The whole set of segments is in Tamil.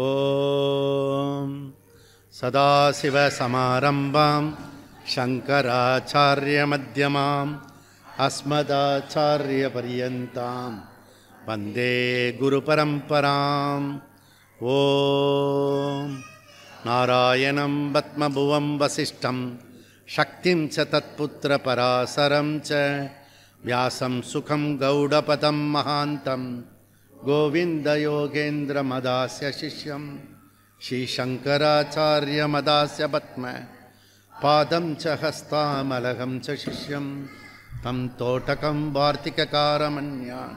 ஓம் சதாசிவசமாரம்பாம் சங்கராச்சார்யமத்யமாம் அஸ்மதாச்சார்யபர்யந்தாம் வந்தே குருபரம்பராம். ஓம் நாராயணம் பத்மபுவம் வசிஷ்டம் சக்திம் ச தத்புத்திரபராசரம் ச வியாசம் சுகம் கௌடபதம் மகாந்தம் கோவிந்தயோகேந்திரமதாஸ்ய சிஷ்யம் ஸ்ரீசங்கராச்சார்யமதாஸ்ய பத்ம பாதம் ச ஹஸ்தாமலகம் ச சிஷ்யம் தம் தோட்டகம் வார்த்திககாரமன்யான்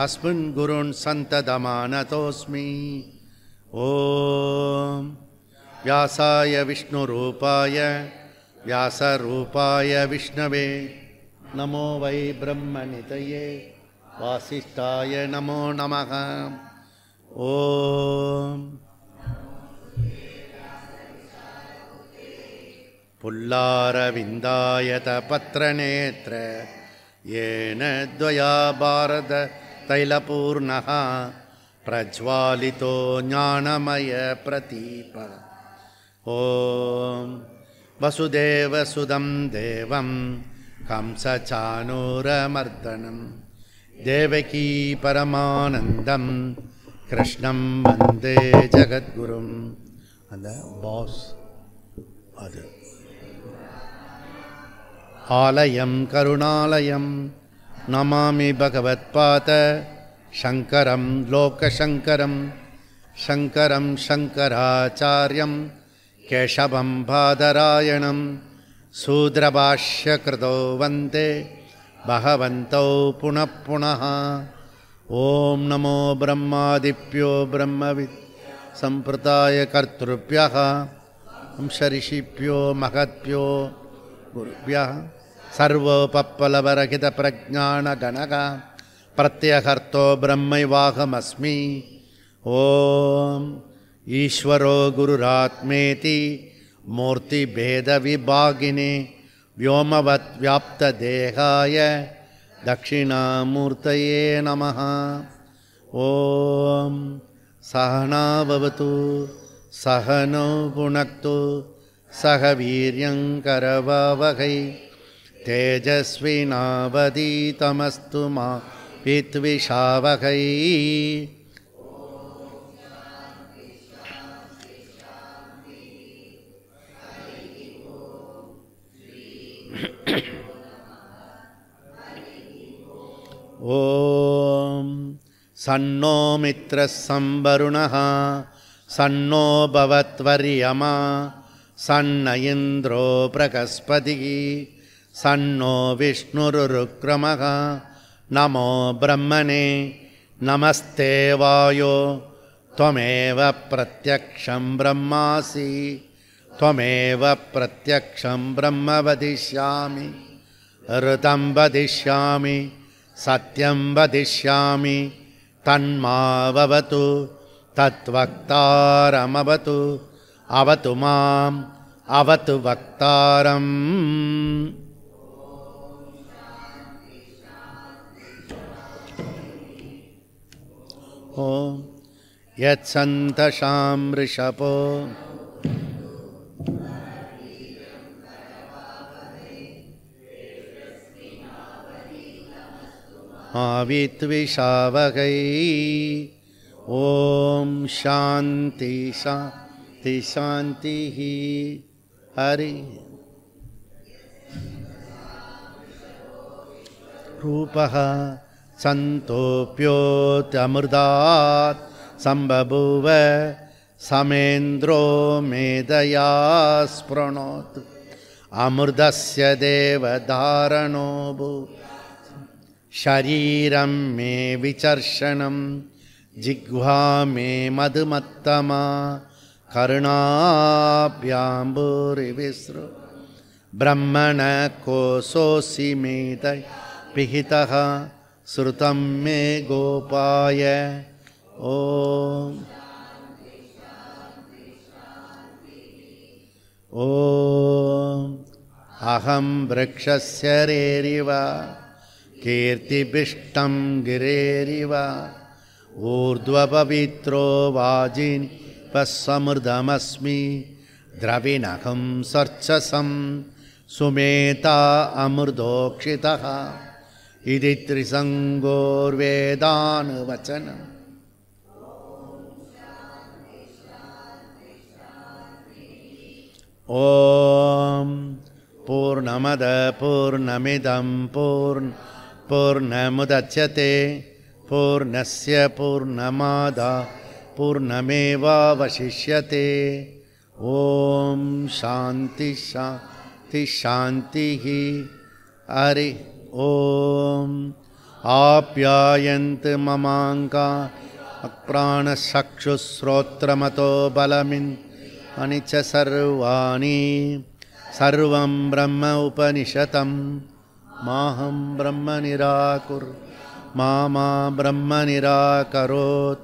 அஸ்மின் குருன் சந்ததமானதோஸ்மி. ஓம் வியாசாய விஷ்ணுரூபாய வியாசரூபாய விஷ்ணவே நமோ வை பிரம்மநிதயே வாசிஷ்டாய நமோ நமः. ஓம் புல்லாரவிந்தாயத பத்ரநேத்ர ஏன த்வயா பாரத தைலபூர்ணः பிரஜ்வாலிதோ ஞானமய பிரதீப. ஓம் வசுதேவசுதம் தேவம் கம்சசானூரமர்தனம் தேவகீ பரமானந்தம் கிருஷ்ணம் வந்தே ஜகத்குரும். அந்த பாஸ் அது ஆலயம் கருணாலயம் நமாமி பகவத்பாத சங்கரம் லோகசங்கரம் சங்கரம் சங்கராச்சார்யம் கேசவம் பாதராயணம் சூத்ரபாஷ்யக்ருதோ வந்தே பகவந்தௌ புனః புனः. ஓம் நமோ பிரம்மாதிப்யோ பிரம்மவித் சம்பிரதாய கர்த்ருப்யः வம்சரிஷிப்யோ மகத்ப்யோ குருப்யः சர்வோபப்ளவரஹித பிரஜானகணக பிரத்யகர்த்தோ பிரம்மைவாஹமஸ்மி. ஓம் ஈஸ்வரோ குருராத்மேதி மூர்த்திபேதவிபாகினே व्योमवत् व्याप्तदेहाय दक्षिणामूर्तये नमः. ॐ सहना भवतु सहनौ भुनक्तु सह वीर्यङ्करवावहै तेजस्विनावधीतमस्तु मा विद्विषावहै. ஓம் சன்னோ மித்ரः சம்வருணः சன்னோ பவத்வர்யமா சன்ன இந்திரோ பிரகஸ்பதிः சன்னோ விஷ்ணுருருக்ரமः. நமோ பிரம்மணே நமஸ்தே வாயோ த்வமேவ பிரத்யக்ஷம் பிரம்மாசி த்வமேவ பிரத்யக்ஷம் பிரம்ம வதிஷ்யாமி ருதம் வதிஷ்யாமி சத்யம் வதிஷ்யாமி தன்மாவவது தத்வக்தாரமவது அவது மாம் அவது வக்தாரம். ஓம் யத் சந்தஷாம் ரிஷபோ ஆவித்விஷாவகை. ஓம் சாந்தி சாந்தி சாந்தி. ஹரி ரூபः சந்தோப்யோத்யமிர்தாத் சம்பபூவ சமேந்திரோ மேதயா ஸ்ப்ரணோத் அமிர்தஸ்ய தேவதாரணோ பூ. शरीरं मे विचर्षणं जिह्वा मे मधुमत्तमा करुणाभ्याम्बुरिविसृ ब्रह्मण कोशोऽसि मेद पिहितः श्रुतं मे गोपाय. ॐ अहं वृक्षस्य रेरिव कीर्तिभिष्टं गिरेरिव ऊर्ध्वपवित्रो वाजिनि पस्समृतमस्मि द्रविणहं सर्चसं सुमेता अमृतोक्षितः इति त्रिसङ्गोर्वेदानुवचनम् ॐ पूर्णमद पूर्णमिदं पूर्णमुदच्यते पूर्णस्य पूर्णमादाय पूर्णमेवावशिष्यते ॐ शान्ति शान्ति शान्तिः हरि ॐ आप्यायन्तु ममाङ्गा प्राणचक्षुश्रोत्रमतो बलमिन् अनिच सर्वाणि सर्वं ब्रह्म उपनिषतं माहं ब्रह्म निराकुर् मा ब्रह्म निराकरोत्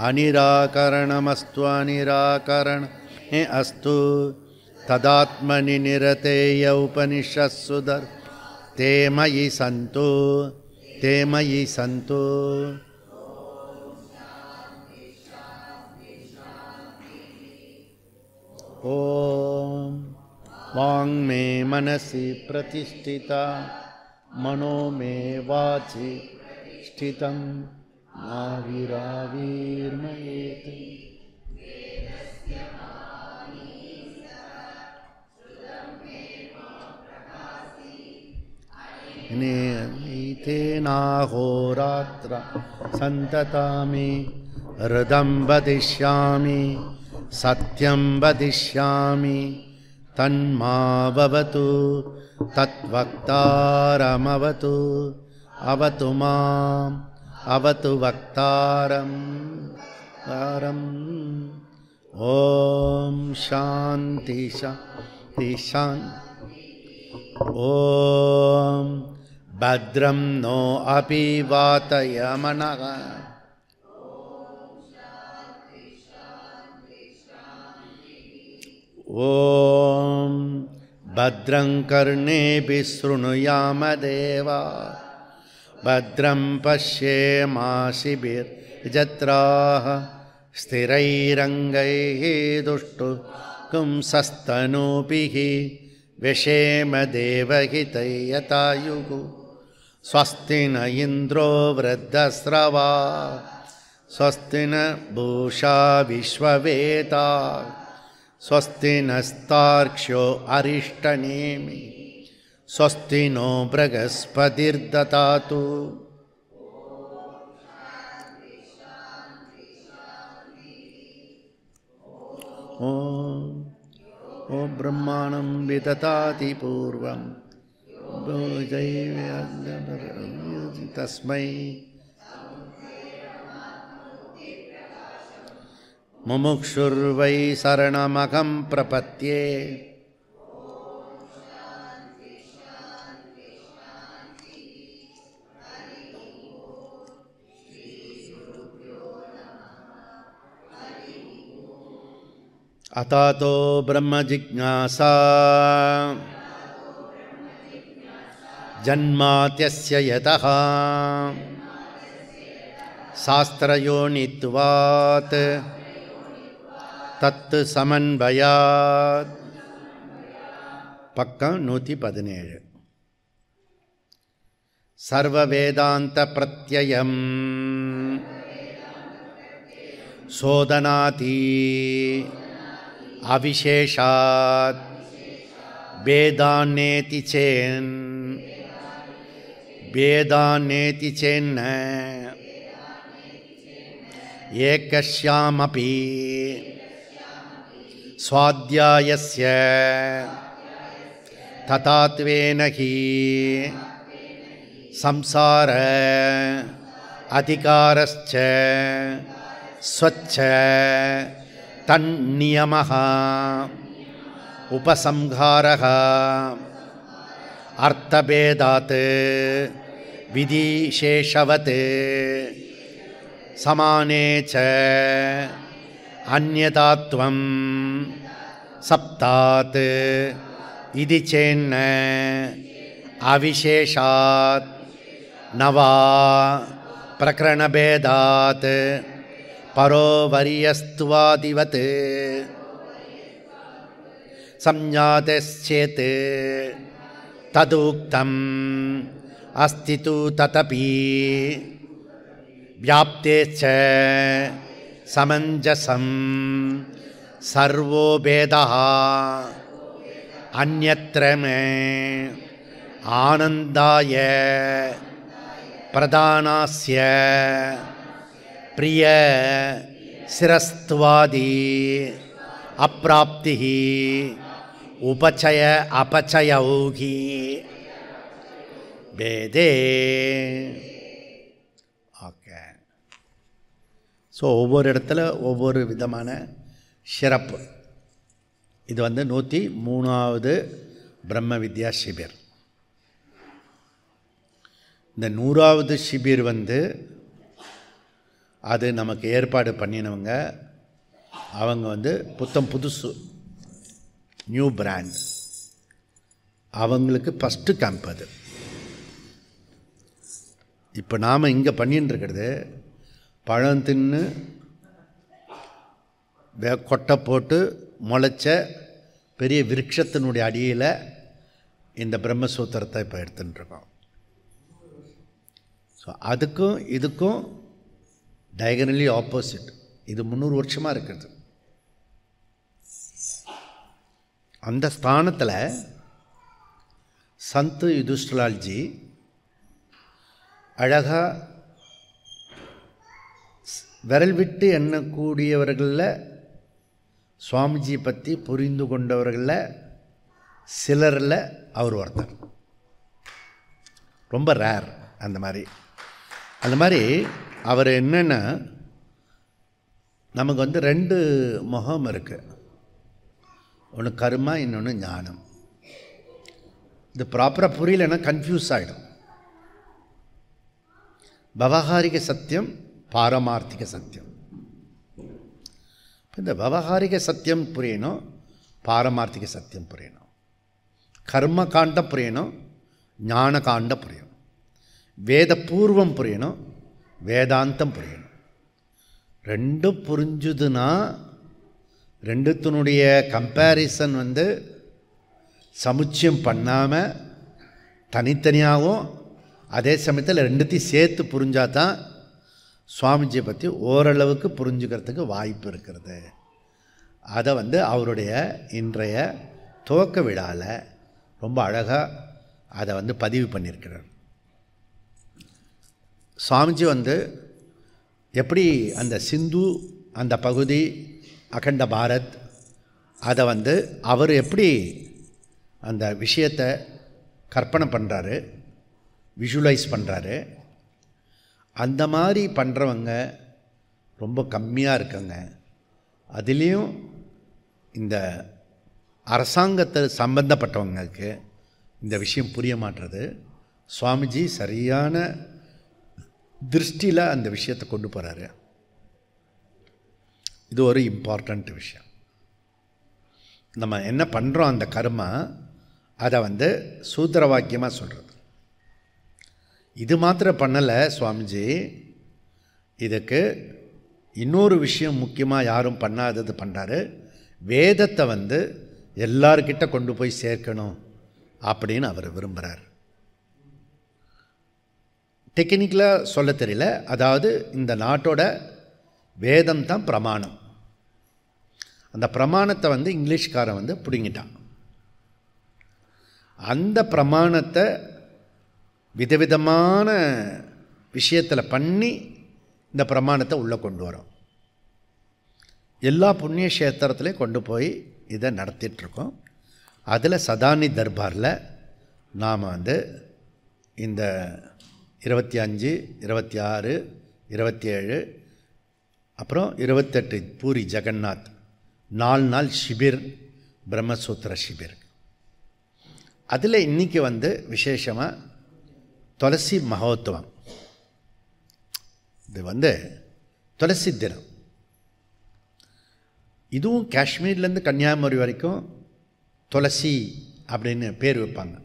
अनिराकरणमस्तु अनिराकरणे अस्तु तदात्मनि निरतेय उपनिषत्सु ते मयि सन्तु ॐ वाङ्मे मनसि प्रतिष्ठिता मनो मे वाचि स्थितं नाविराविर्मयेत् नीतेनाहोरात्र सन्ततामि हृदं वदिष्यामि सत्यं वदिष्यामि तन्मावतु तद्वक्तारमवतु अवतु माम् अवतु वक्तारम् ॐ शान्ति शान्ति शान्ति ॐ भद्रं नो अपि वातयमनः ॐ भद्रं कर्णेभिः शृणुयाम देवा भद्रं पश्येमाशिभिर्जत्राः स्थिरैरङ्गैः दुष्टुपुंसस्तनूभिः व्यशेम देवहितं यतायुः स्वस्ति न इन्द्रो वृद्धस्रवा स्वस्ति न पूषा विश्ववेदाः स्वस्ति नस्तार्क्ष्यो अरिष्टनेमि स्वस्ति नो बृहस्पतिर्दधातु ॐ ब्रह्माणं विदधाति पूर्वं तस्मै मुमुक्षुर्वै शरणमहं प्रपद्ये अतातो ब्रह्म जिज्ञासा जन्मात्यस्य यतः शास्त्रयोनित्वात् तत् समन्वयात् பக்கம் 117 सर्ववेदांत प्रत्ययम् शोधनाति अविशेषात् वेदान्नेति चेन्न एकस्यामपि स्वाध्यायस्य तथात्वेन हि संसार अधिकारश्च स्वच्छ तन्नियमः उपसंहारः अर्थभेदात् विधिशेषवत् समाने च अन्यदात्वं सप्तात् इति चेन्न अविशेषात् न वा பிரகரணபேதாத் பரோவரியஸ்துவாதிவத் சம்ஞாதஸ்சேத் ததுக்தம் அஸ்தி து ததபி வியாப்தேச்ச சமஞ்சசம் சர்வோ பேதः அந்யத்ர மே ஆனந்தாய பிரதானாஸ்ய பிரிய சிரஸ்துவாதி அப்ராப்திஹி உபச்சய அபச்சயௌகி பேதே. ஓகே. ஸோ ஒவ்வொரு இடத்துல ஒவ்வொரு விதமான சிறப்பு. இது 103வது பிரம்ம வித்யா சிபிர். இந்த 100வது சிபிர் அது நமக்கு ஏற்பாடு பண்ணினவங்க. அவங்க புத்தம் புதுசு, நியூ பிராண்ட். அவங்களுக்கு ஃபஸ்ட்டு கேம்ப் அது. இப்போ நாம் இங்கே பண்ணின்னு இருக்கிறது பழம் தின்னு கொட்டை போட்டு முளைச்ச பெரிய விருட்சத்தினுடைய அடியில் இந்த பிரம்மசூத்திரத்தை இப்போ எடுத்துட்டுருக்கோம். ஸோ அதுக்கும் இதுக்கும் டயகனலி ஆப்போசிட். இது 300 வருஷமாக இருக்கிறது. அந்த ஸ்தானத்தில் சந்த் யுதிஷ்டிரால்ஜி அழகாக விரல் விட்டு எண்ணக்கூடியவர்களில் சுவாமிஜி பற்றி புரிந்து கொண்டவர்களில் சிலரில் அவர் ஒருத்தர். ரொம்ப ரேர் அந்த மாதிரி. அவர் என்னென்னா, நமக்கு 2 முகம் இருக்குது. ஒன்று கர்மா, இன்னொன்று ஞானம். இது ப்ராப்பராக புரியலைன்னா கன்ஃபியூஸ் ஆகிடும். பவகாரிக சத்தியம், பாரமார்த்திக சத்தியம். இந்த பவகாரிக சத்தியம் புரியணும், பாரமார்த்திக சத்தியம் புரியணும். கர்ம காண்டம் புரியணும், ஞான காண்டம் புரியணும். வேத பூர்வம் புரியணும், வேதாந்தம் புரியணும். ரெண்டும் புரிஞ்சுதுன்னா ரெண்டுத்தினுடைய கம்பேரிசன் சமுச்சயம் பண்ணாமல் தனித்தனியாகவும் அதே சமயத்தில் ரெண்டுத்தையும் சேர்த்து புரிஞ்சால் தான் சுவாமிஜியை பற்றி ஓரளவுக்கு புரிஞ்சுக்கிறதுக்கு வாய்ப்பு இருக்கிறது. அதை அவருடைய இன்றைய துவக்க விழாவில் ரொம்ப அழகாக அதை பதிவு பண்ணியிருக்கிறார். சுவாமிஜி எப்படி அந்த சிந்து அந்த பகுதி அகண்ட பாரத் அதை அவர் எப்படி அந்த விஷயத்தை கற்பனை பண்ணுறாரு, விஷுவலைஸ் பண்ணுறாரு. அந்த மாதிரி பண்ணுறவங்க ரொம்ப கம்மியாக இருக்காங்க. அதுலேயும் இந்த அரசாங்கத்தை சம்பந்தப்பட்டவங்களுக்கு இந்த விஷயம் புரிய மாட்டுறது. சுவாமிஜி சரியான திருஷ்டியில் அந்த விஷயத்தை கொண்டு போகிறாரு. இது ஒரு இம்பார்ட்டண்ட் விஷயம். நம்ம என்ன பண்ணுறோம், அந்த கர்மா அதை சூத்திர வாக்கியமாக சொல்கிறது. இது மாத்திரம் பண்ணலை சுவாமிஜி. இதுக்கு இன்னொரு விஷயம் முக்கியமாக யாரும் பண்ணாதது பண்ணுறாரு. வேதத்தை எல்லார்கிட்ட கொண்டு போய் சேர்க்கணும் அப்படின்னு அவர் விரும்புகிறார். டெக்னிக்கலாக சொல்ல தெரியல. அதாவது இந்த நாட்டோட வேதம் தான் பிரமாணம். அந்த பிரமாணத்தை இங்கிலீஷ்காரன் பிடுங்கிட்டான். அந்த பிரமாணத்தை விதவிதமான விஷயத்தில் பண்ணி இந்த பிரமாணத்தை உள்ளே கொண்டு வரோம். எல்லா புண்ணிய கஷேத்திரத்துலேயும் கொண்டு போய் இதை நடத்திட்டுருக்கோம். அதில் சதானி தர்பாரில் நாம் இந்த 25, 26, 27 அப்புறம் 28 பூரி ஜெகநாத் 4 நாள் ஷிபிர், பிரம்மசூத்திர ஷிபிர். அதில் இன்றைக்கி விசேஷமாக துளசி மகோத்சவம். இது துளசி தினம். இதுவும் காஷ்மீர்லேருந்து கன்னியாகுமரி வரைக்கும் துளசி அப்படின்னு பேர் வைப்பாங்க.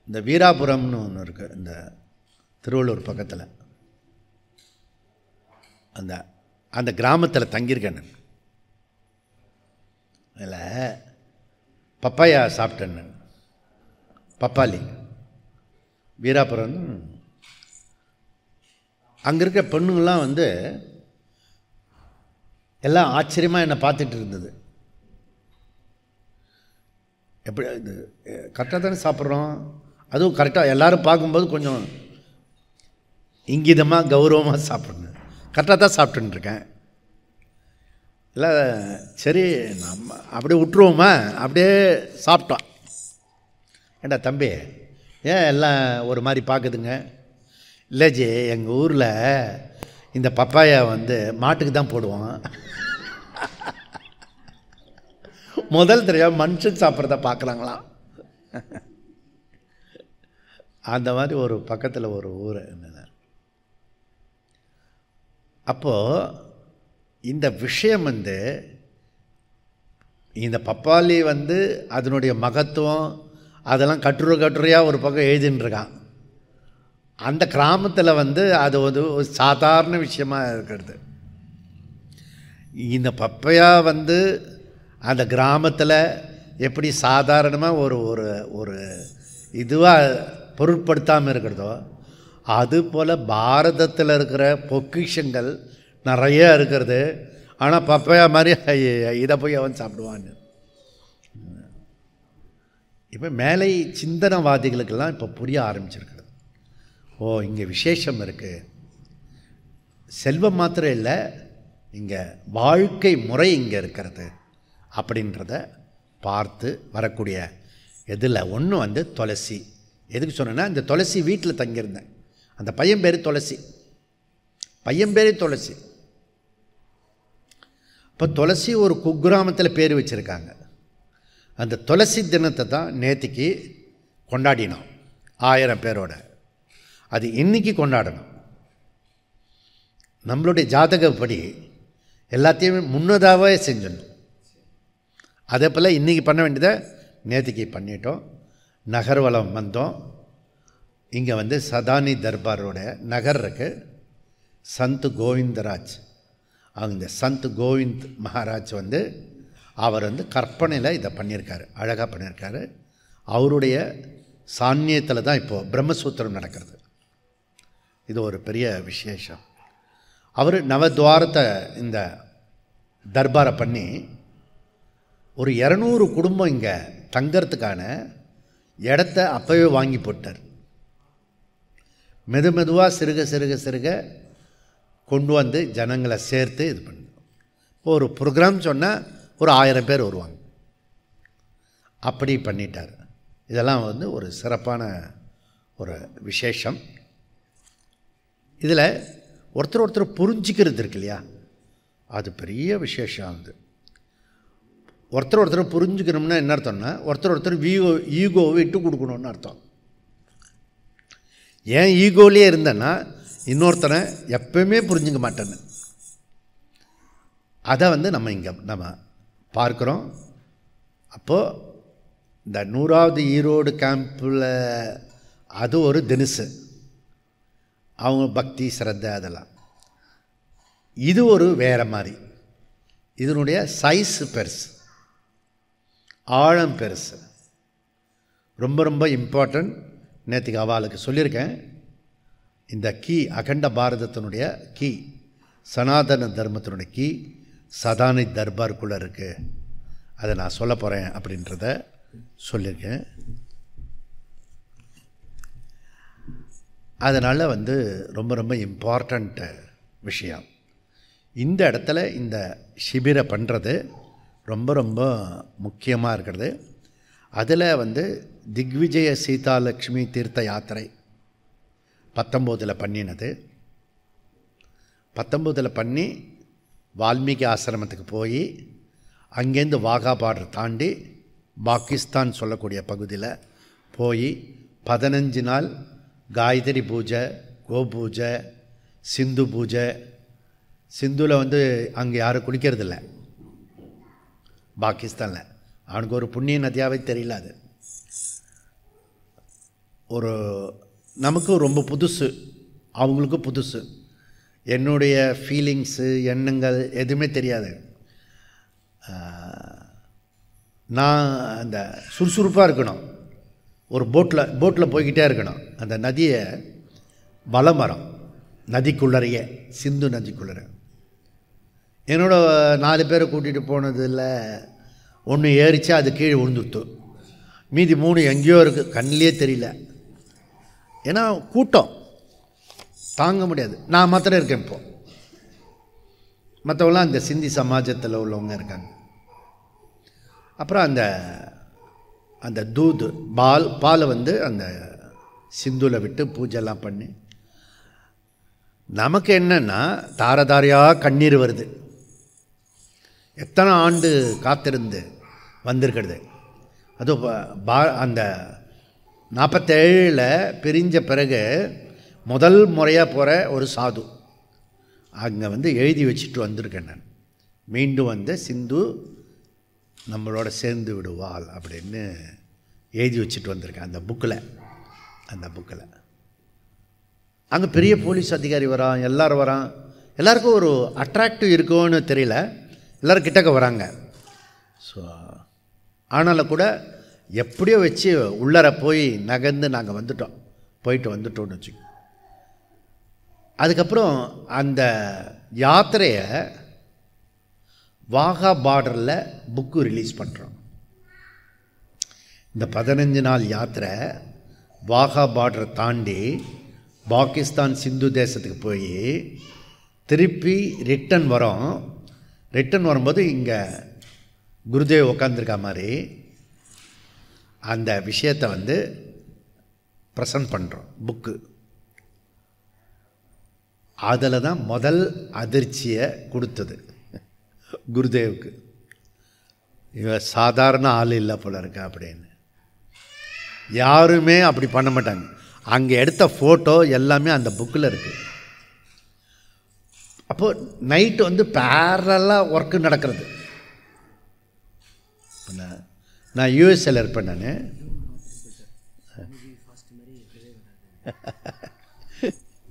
இந்த வீராபுரம்னு ஒன்று இருக்குது, இந்த திருவள்ளூர் பக்கத்தில் அந்த அந்த கிராமத்தில் தங்கியிருக்கேன் நான். அதில் பப்பாயா சாப்பிட்டேன் நான். பப்பாளி வீராபுரம். அங்கே இருக்க பெண்ணுங்கள்லாம் வந்து எல்லாம் ஆச்சரியமாக என்னை பார்த்துட்டு இருந்தது. எப்படி இது கரெக்டாக தானே சாப்பிட்றோம், அதுவும் கரெக்டாக எல்லோரும் பார்க்கும்போது கொஞ்சம் இங்கிதமாக கௌரவமாக சாப்பிட்ணும். கரெக்டாக தான் சாப்பிட்டுருக்கேன். இல்லை சரி நம்ம அப்படியே விட்டுருவோமா, அப்படியே சாப்பிட்டோம். ஏண்டா தம்பி ஏன் எல்லாம் ஒரு மாதிரி பார்க்குதுங்க? இல்லை ஜி, எங்கள் ஊரில் இந்த பப்பாயா வந்து மாட்டுக்கு தான் போடுவோம். முதல் தெரியாமல் மனுஷன் சாப்பிட்றத பார்க்குறாங்களாம். அந்த மாதிரி ஒரு பக்கத்தில் ஒரு ஊர் என்னது. அப்போது இந்த விஷயம் வந்து இந்த பப்பாளி வந்து அதனுடைய மகத்துவம் அதெல்லாம் கட்டுரையாக ஒரு பக்கம் எழுதின்னுருக்கான். அந்த கிராமத்தில் வந்து அது ஒரு சாதாரண விஷயமாக இருக்கிறது. இந்த பப்பையா வந்து அந்த கிராமத்தில் எப்படி சாதாரணமாக ஒரு ஒரு ஒரு இதுவாக பொருட்படுத்தாமல் இருக்கிறதோ, அதுபோல் பாரதத்தில் இருக்கிற பொக்கிஷங்கள் நிறைய இருக்கிறது. ஆனால் பப்பையா மாதிரி இதை போய் அவன் சாப்பிடுவான்னு. இப்போ மேலை சிந்தனவாதிகளுக்கெல்லாம் இப்போ புரிய ஆரம்பிச்சிருக்கிறது. ஓ, இங்கே விசேஷம் இருக்குது. செல்வம் மாத்திரம் இல்லை, இங்கே வாழ்க்கை முறை இங்கே இருக்கிறது அப்படின்றத பார்த்து வரக்கூடிய இதில் ஒன்று வந்து துளசி. எதுக்கு சொன்னேன்னா, இந்த துளசி வீட்டில் தங்கியிருந்தேன். அந்த பையன் பேர் துளசி. இப்போ துளசி ஒரு குக்கிராமத்தில் பேர் வச்சுருக்காங்க. அந்த துளசி தினத்தை தான் நேற்றுக்கு கொண்டாடினோம் 1000 பேரோட. அது இன்றைக்கி கொண்டாடணும். நம்மளுடைய ஜாதகப்படி எல்லாத்தையுமே முன்னதாகவே செஞ்சிடணும். அதே போல் இன்றைக்கி பண்ண வேண்டியதை நேற்றுக்கு பண்ணிட்டோம். நகர்வலம் வந்தோம். இங்கே வந்து சதானி தர்பாரோட நகர் இருக்குது. சந்த் கோவிந்தராஜ், அவங்க இந்த சந்த் கோவிந்த் மகாராஜ் வந்து அவர் வந்து கற்பனையில் இதை பண்ணியிருக்காரு, அழகாக பண்ணியிருக்காரு. அவருடைய சாநியத்தில் தான் இப்போது பிரம்மசூத்திரம் நடக்கிறது. இது ஒரு பெரிய விசேஷம். அவர் நவத்வாரத்தை இந்த தர்பாரை பண்ணி ஒரு 200 குடும்பம் இங்கே தங்கிறதுக்கான இடத்த அப்போவே வாங்கி போட்டார். மெதுவாக சிறுக கொண்டு வந்து ஜனங்களை சேர்த்து இது பண்ணு. இப்போ ஒரு ப்ரோக்ராம் சொன்னால் ஒரு 1000 பேர் வருவாங்க. அப்படி பண்ணிட்டார். இதெல்லாம் வந்து ஒரு சிறப்பான ஒரு விசேஷம். இதில் ஒருத்தர் புரிஞ்சிக்கிறது இருக்கு இல்லையா, அது பெரிய விசேஷம். அது ஒருத்தர் புரிஞ்சுக்கணும்னா என்ன அர்த்தம்னா, ஒருத்தர் ஈகோவை விட்டு கொடுக்கணும்னு அர்த்தம். ஏன் ஈகோலேயே இருந்தேன்னா இன்னொருத்தனை எப்பவுமே புரிஞ்சுக்க மாட்டேன்னு. அதை வந்து நம்ம பார்க்குறோம். அப்போது இந்த 100வது ஈரோடு கேம்பில் அது ஒரு தினசு, அவங்க பக்தி சிரத்தை அதெல்லாம். இது ஒரு வேறு மாதிரி. இதனுடைய சைஸ் பெருசு, ஆழம் பெருசு, ரொம்ப இம்பார்ட்டன்ட். நேற்றுக்கு அவளுக்கு சொல்லியிருக்கேன். இந்த கீ அகண்ட பாரதத்தினுடைய கீ, சனாதன தர்மத்தினுடைய கீ சதானி தர்பாருக்குள்ளே இருக்குது. அதை நான் சொல்ல போகிறேன் அப்படின்றத சொல்லியிருக்கேன். அதனால் வந்து ரொம்ப இம்பார்ட்டண்ட் விஷயம். இந்த இடத்துல இந்த சிபிரை பண்ணுறது ரொம்ப முக்கியமாக இருக்கிறது. அதில் வந்து திக்விஜய சீதாலக்ஷ்மி தீர்த்த யாத்திரை 19 பண்ணினது. 19 பண்ணி வால்மீகி ஆசிரமத்துக்கு போய் அங்கேருந்து வாகா பார்டர் தாண்டி பாகிஸ்தான் சொல்லக்கூடிய பகுதியில் போய் 15 நாள் காயத்ரி பூஜை, கோபூஜை, சிந்து பூஜை. சிந்துவில் வந்து அங்கே யாரும் குளிக்கிறதில்ல பாகிஸ்தானில். அவனுக்கு ஒரு புண்ணிய நதியாகவே தெரியல. அது ஒரு நமக்கு ரொம்ப புதுசு. அவங்களுக்கு புதுசு. என்னுடைய ஃபீலிங்ஸு எண்ணங்கள் எதுவுமே தெரியாது. நான் அந்த சுறுசுறுப்பாக இருக்கணும், ஒரு போட்டில் போய்கிட்டே இருக்கணும். அந்த நதியை வலம் வரோம், நதிக்குள்ளறையே, சிந்து நதிக்குள்ளற. என்னோட 4 பேரை கூட்டிகிட்டு போனதில் ஒன்று ஏறிச்சா அது கீழே விழுந்துட்டு, மீதி 3 எங்கேயோ இருக்குது, கண்ணிலே தெரியல. ஏன்னா கூட்டம் தாங்க முடியாது. நான் மாத்திரம் இருக்கேன். இப்போது மற்றவங்களாம் அந்த சிந்தி சமாஜத்தில் உள்ளவங்க இருக்காங்க. அப்புறம் அந்த தூது பாலை வந்து அந்த சிந்துவில் விட்டு பூஜைலாம் பண்ணி, நமக்கு என்னென்னா தாரதாரியாக கண்ணீர் வருது. எத்தனை ஆண்டு காத்திருந்து வந்திருக்கிறது. அதுவும் அந்த 47 பிரிஞ்ச பிறகு முதல் முறையாக போகிற ஒரு சாது அங்கே வந்து எழுதி வச்சுட்டு வந்திருக்கேன். நான் மீண்டும் வந்து சிந்து நம்மளோட சேர்ந்து விடுவாள் அப்படின்னு எழுதி வச்சுட்டு வந்திருக்கேன் அந்த புக்கில். அங்கே பெரிய போலீஸ் அதிகாரி வரான், எல்லோரும் வரான். எல்லாருக்கும் ஒரு அட்ராக்டிவ் இருக்குன்னு தெரியல, எல்லோரும் கிட்டக்க வராங்க. ஸோ ஆனாலும் கூட எப்படியோ வச்சு உள்ளர போய் நகர்ந்து நாங்கள் போயிட்டு வந்துட்டோம்னு வச்சுக்கோங்க. அதுக்கப்புறம் அந்த யாத்திரையை வாகா பார்டரில் புக்கு ரிலீஸ் பண்ணுறோம். இந்த 15 நாள் யாத்திரை வாகா பார்டரை தாண்டி பாகிஸ்தான் சிந்து தேசத்துக்கு போய் திருப்பி ரிட்டன் வரும்போது இங்கே குருதேவ் உட்காந்துருக்கா மாதிரி அந்த விஷயத்தை வந்து ப்ரெசன்ட் பண்ணுறோம் புக்கு. அதில் தான் முதல் அதிர்ச்சியை கொடுத்தது குருதேவுக்கு. இவன் சாதாரண ஆள் இல்லை போல இருக்கா அப்படின்னு. யாருமே அப்படி பண்ண மாட்டாங்க. அங்கே எடுத்த ஃபோட்டோ எல்லாமே அந்த புக்கில் இருக்குது. அப்போது நைட்டு வந்து பேரலாக ஒர்க்கு நடக்கிறது. நான் யூஎஸ்ஏல இருப்பேன். நான்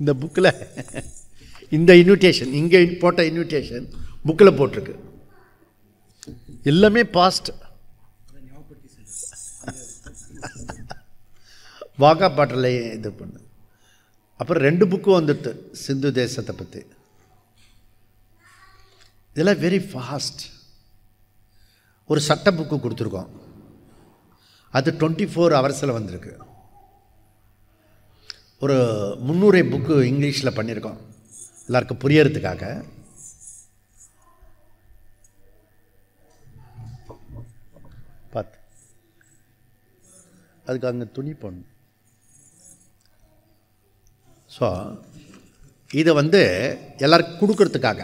இந்த புக்கில் இந்த இன்விடேஷன், இங்கே போட்ட இன்விடேஷன் புக்கில் போட்டிருக்கு. எல்லாமே பாஸ்ட். வாகா பாட்டில் இது பண்ணு. அப்புறம் 2 புக்கு வந்துட்டு சிந்து தேசத்தை பற்றி. இதெல்லாம் வெரி ஃபாஸ்ட். ஒரு சட்ட புக்கு கொடுத்துருக்கோம், அது 24 ஹவர்ஸில் வந்திருக்கு. ஒரு 300 புக்கு இங்கிலீஷில் பண்ணியிருக்கோம் எல்லாருக்கும் புரியறதுக்காக. பார்த்து அதுக்கு அங்கே துணி போடணும். ஸோ இதை வந்து எல்லாருக்கும் கொடுக்கறதுக்காக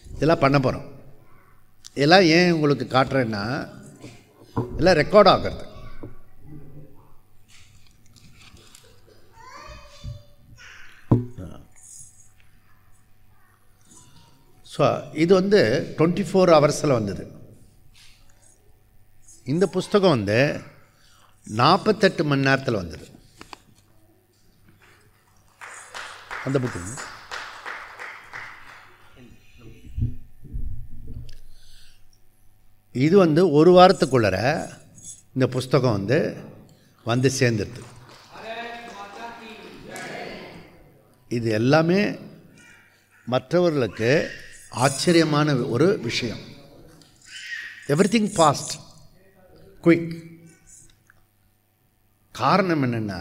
இதெல்லாம் பண்ண போகிறோம். இதெல்லாம் ஏன் உங்களுக்கு காட்டுறேன்னா எல்லாம் ரெக்கார்ட் ஆகிறது. ஸோ இது வந்து 24 ஹவர்ஸில் வந்தது. இந்த புஸ்தகம் வந்து 48 மணி நேரத்தில் வந்தது. அந்த புக்கு இது வந்து 1 வாரத்துக்குள்ளர இந்த புஸ்தகம் வந்து சேர்ந்துருது. இது எல்லாமே மற்றவர்களுக்கு ஆச்சரியமான ஒரு விஷயம். Everything fast, quick. காரணம் என்னென்னா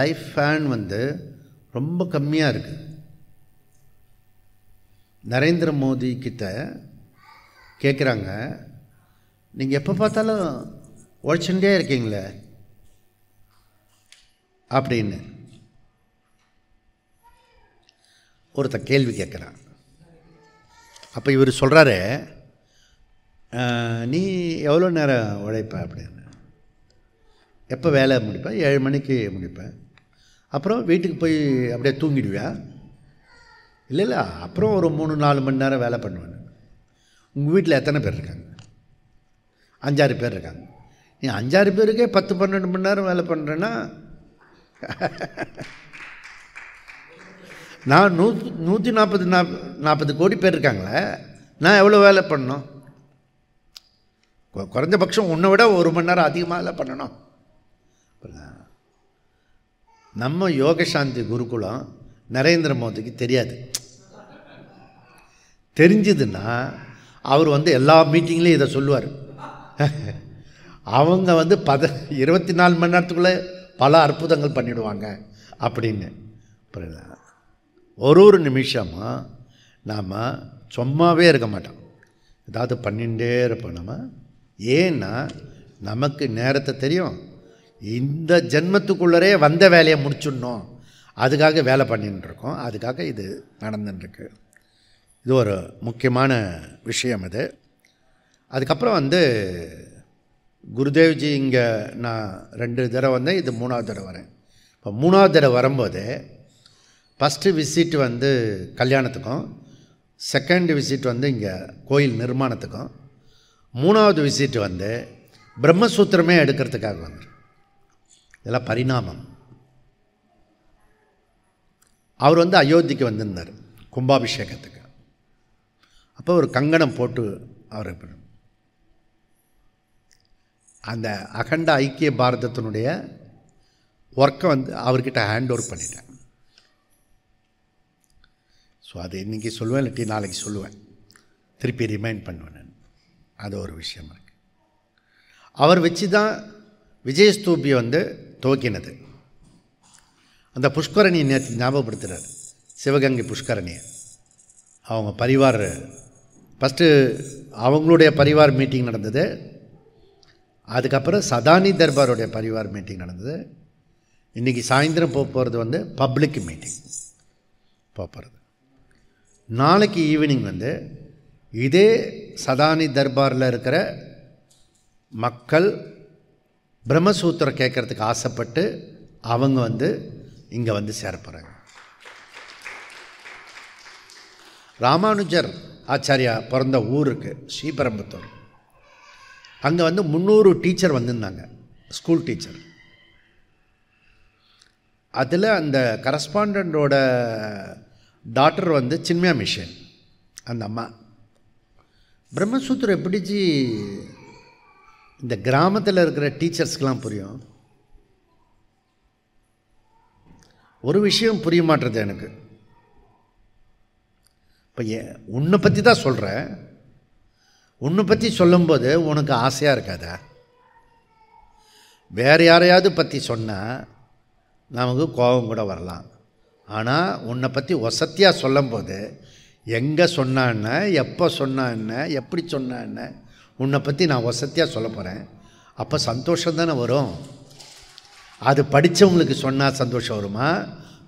லைஃப் ஃபேன் வந்து ரொம்ப கம்மியாக இருக்குது. நரேந்திர மோடி கிட்ட கேட்குறாங்க, நீங்கள் எப்போ பார்த்தாலும் உழைச்சுட்டே இருக்கீங்களே அப்படின்னு ஒருத்த கேள்வி கேட்குறான். அப்போ இவர் சொல்கிறாரு, நீ எவ்வளோ நேரம் உழைப்ப அப்படின்னு. எப்போ வேலை முடிப்பேன்? 7 மணிக்கு முடிப்பேன். அப்புறம் வீட்டுக்கு போய் அப்படியே தூங்கிடுவியா? இல்லை, அப்புறம் ஒரு 3-4 மணி நேரம் வேலை பண்ணுவேன். உங்கள் வீட்டில் எத்தனை பேர் இருக்காங்க? 5-6 பேர் இருக்காங்க. நீ 5-6 பேருக்கே 10-12 மணி நேரம் வேலை பண்ணுறேன்னா நான் 140 கோடி பேர் இருக்காங்களே, நான் எவ்வளோ வேலை பண்ணணும்? குறைஞ்சபட்சம் உன்னை விட 1 மணி நேரம் அதிகமாக வேலை பண்ணணும். நம்ம யோகசாந்தி குருகுலம் நரேந்திர மோடிக்கு தெரியாது. தெரிஞ்சதுன்னா அவர் எல்லா மீட்டிங்லேயும் இதை சொல்லுவார். அவங்க 24 மணி நேரத்துக்குள்ளே பல அற்புதங்கள் பண்ணிவிடுவாங்க அப்படின்னு. ஒரு நிமிஷமாக நாம் சும்மாவே இருக்க மாட்டோம், ஏதாவது பண்ணிகிட்டே இருப்போம் நம்ம. ஏன்னா நமக்கு நேரத்தை தெரியும், இந்த ஜென்மத்துக்குள்ளரே வந்த வேலையை முடிச்சுடணும், அதுக்காக வேலை பண்ணின்னு இருக்கோம். அதுக்காக இது நடந்துட்டுருக்கு. இது ஒரு முக்கியமான விஷயம் இது. அதுக்கப்புறம் குருதேவ்ஜி இங்கே நான் 2 தடவை வந்தேன், இது 3வது தடவை வரேன். இப்போ 3வது தடவை வரும்போது ஃபஸ்ட்டு விசிட் கல்யாணத்துக்கும், செகண்ட் விசிட் இங்கே கோயில் நிர்மாணத்துக்கும், 3வது விசிட் பிரம்மசூத்திரமே எடுக்கிறதுக்காக வந்துடும். இதெல்லாம் பரிணாமம். அவர் அயோத்திக்கு வந்திருந்தார் கும்பாபிஷேகத்துக்கு. அப்போ ஒரு கங்கணம் போட்டு அவர் அந்த அகண்ட ஐக்கிய பாரதத்தினுடைய ஒர்க்கை அவர்கிட்ட ஹேண்ட் ஓவர் பண்ணிட்டேன். ஸோ அது இன்றைக்கி சொல்லுவேன், இல்லாட்டி நாளைக்கு சொல்லுவேன், திருப்பி ரிமைண்ட் பண்ணுவேன் நான். அது ஒரு விஷயம் இருக்குது. அவர் வச்சு தான் விஜயஸ்தூபி துவக்கினது. அந்த புஷ்கரணியை நேற்று ஞாபகப்படுத்துகிறார், சிவகங்கை புஷ்கரணியை. அவங்க பரிவார் ஃபஸ்ட்டு அவங்களுடைய பரிவார் மீட்டிங் நடந்தது. அதுக்கப்புறம் சதானி தர்பாருடைய பரிவார் மீட்டிங் நடந்தது. இன்றைக்கி சாயந்தரம் போகிறது பப்ளிக் மீட்டிங் போகிறது. நாளைக்கு ஈவினிங் இதே சதானி தர்பாரில் இருக்கிற மக்கள் பிரம்மசூத்திரம் கேட்குறதுக்கு ஆசைப்பட்டு அவங்க இங்கே சேர போகிறாங்க. ராமானுஜர் ஆச்சாரியா பிறந்த ஊருக்கு ஸ்ரீபெரும்புத்தூர். அங்கே 300 டீச்சர் வந்திருந்தாங்க, ஸ்கூல் டீச்சர். அதில் அந்த கரஸ்பாண்டோட டாக்டர் சின்மயா மிஷன், அந்த அம்மா. பிரம்மசூத்திரம் எப்படிச்சு இந்த கிராமத்தில் இருக்கிற டீச்சர்ஸ்க்கெலாம் புரியும்? ஒரு விஷயம் புரிய மாட்டேறது எனக்கு. இப்போ உன்னை பற்றி தான் சொல்கிறேன், உன்னை பற்றி சொல்லும்போது உனக்கு ஆசையாக இருக்காதா? வேறு யாரையாவது பற்றி சொன்னால் நமக்கு கோபம் கூட வரலாம். ஆனால் உன்னை பற்றி வசத்தியாக சொல்லும்போது எங்கே சொன்னான்னு, எப்போ சொன்னான்னு, எப்படி சொன்னான்னு, உன்னை பற்றி நான் வசத்தியாக சொல்ல போகிறேன். அப்போ சந்தோஷம் தானே வரும். அது படித்தவங்களுக்கு சொன்னால் சந்தோஷம் வருமா,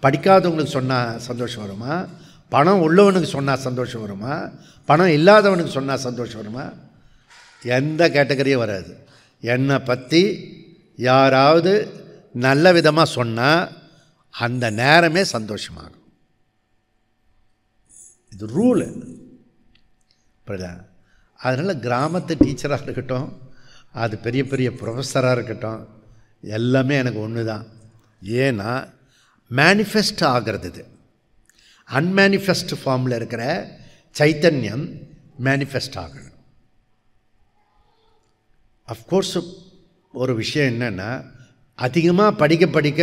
படிக்காதவங்களுக்கு சொன்னால் சந்தோஷம் வருமா, பணம் உள்ளவனுக்கு சொன்னால் சந்தோஷம் வருமா, பணம் இல்லாதவனுக்கு சொன்னால் சந்தோஷம் வருமா? எந்த கேட்டகரியும் வராது. என்னை பற்றி யாராவது நல்ல விதமாக சொன்னால் அந்த நேரமே சந்தோஷமாகும். இது ரூலு. அதனால் கிராமத்து டீச்சராக இருக்கட்டும், அது பெரிய பெரிய ப்ரொஃபஸராக இருக்கட்டும், எல்லாமே எனக்கு ஒன்று தான். ஏன்னா மேனிஃபெஸ்ட் ஆகிறது. இது அன்மேனிஃபெஸ்ட் ஃபார்மில் இருக்கிற சைத்தன்யம் மேனிஃபெஸ்ட் ஆகணும். அஃப்கோர்ஸ் ஒரு விஷயம் என்னென்னா, அதிகமாக படிக்க படிக்க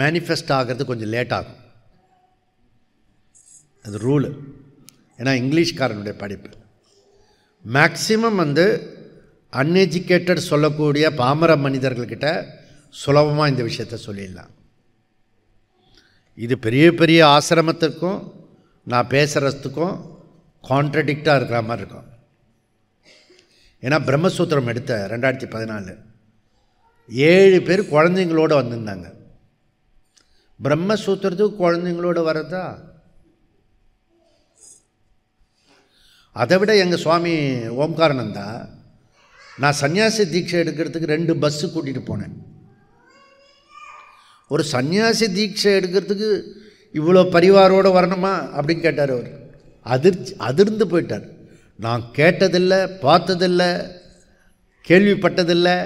மேனிஃபெஸ்ட் ஆகிறது கொஞ்சம் லேட் ஆகும். அது ரூலு. ஏன்னா இங்கிலீஷ்காரனுடைய படிப்பு மேக்சிமம் அன்எஜுகேட்டட் சொல்லக்கூடிய பாமர மனிதர்கள்கிட்ட சுலபமாக இந்த விஷயத்தை சொல்லிடலாம். இது பெரிய பெரிய ஆசிரமத்துக்கும் நான் பேசுகிறதுக்கும் கான்ட்ரடிக்டாக இருக்கிற மாதிரி இருக்கும். ஏன்னா பிரம்மசூத்திரம் எடுத்த 2014 7 பேர் குழந்தைங்களோடு வந்திருந்தாங்க. பிரம்மசூத்திரத்துக்கு குழந்தைங்களோடு வர்றதா? அதை விட எங்கள் சுவாமி ஓம்காரானந்தா, நான் சன்னியாசி தீட்சை எடுக்கிறதுக்கு 2 பஸ்ஸு கூட்டிகிட்டு போனேன். ஒரு சன்னியாசி தீட்சை எடுக்கிறதுக்கு இவ்வளோ பரிவாரோடு வரணுமா அப்படின்னு கேட்டார். அவர் அதிர்ந்து போயிட்டார். நான் கேட்டதில்லை, பார்த்ததில்லை, கேள்விப்பட்டதில்லை.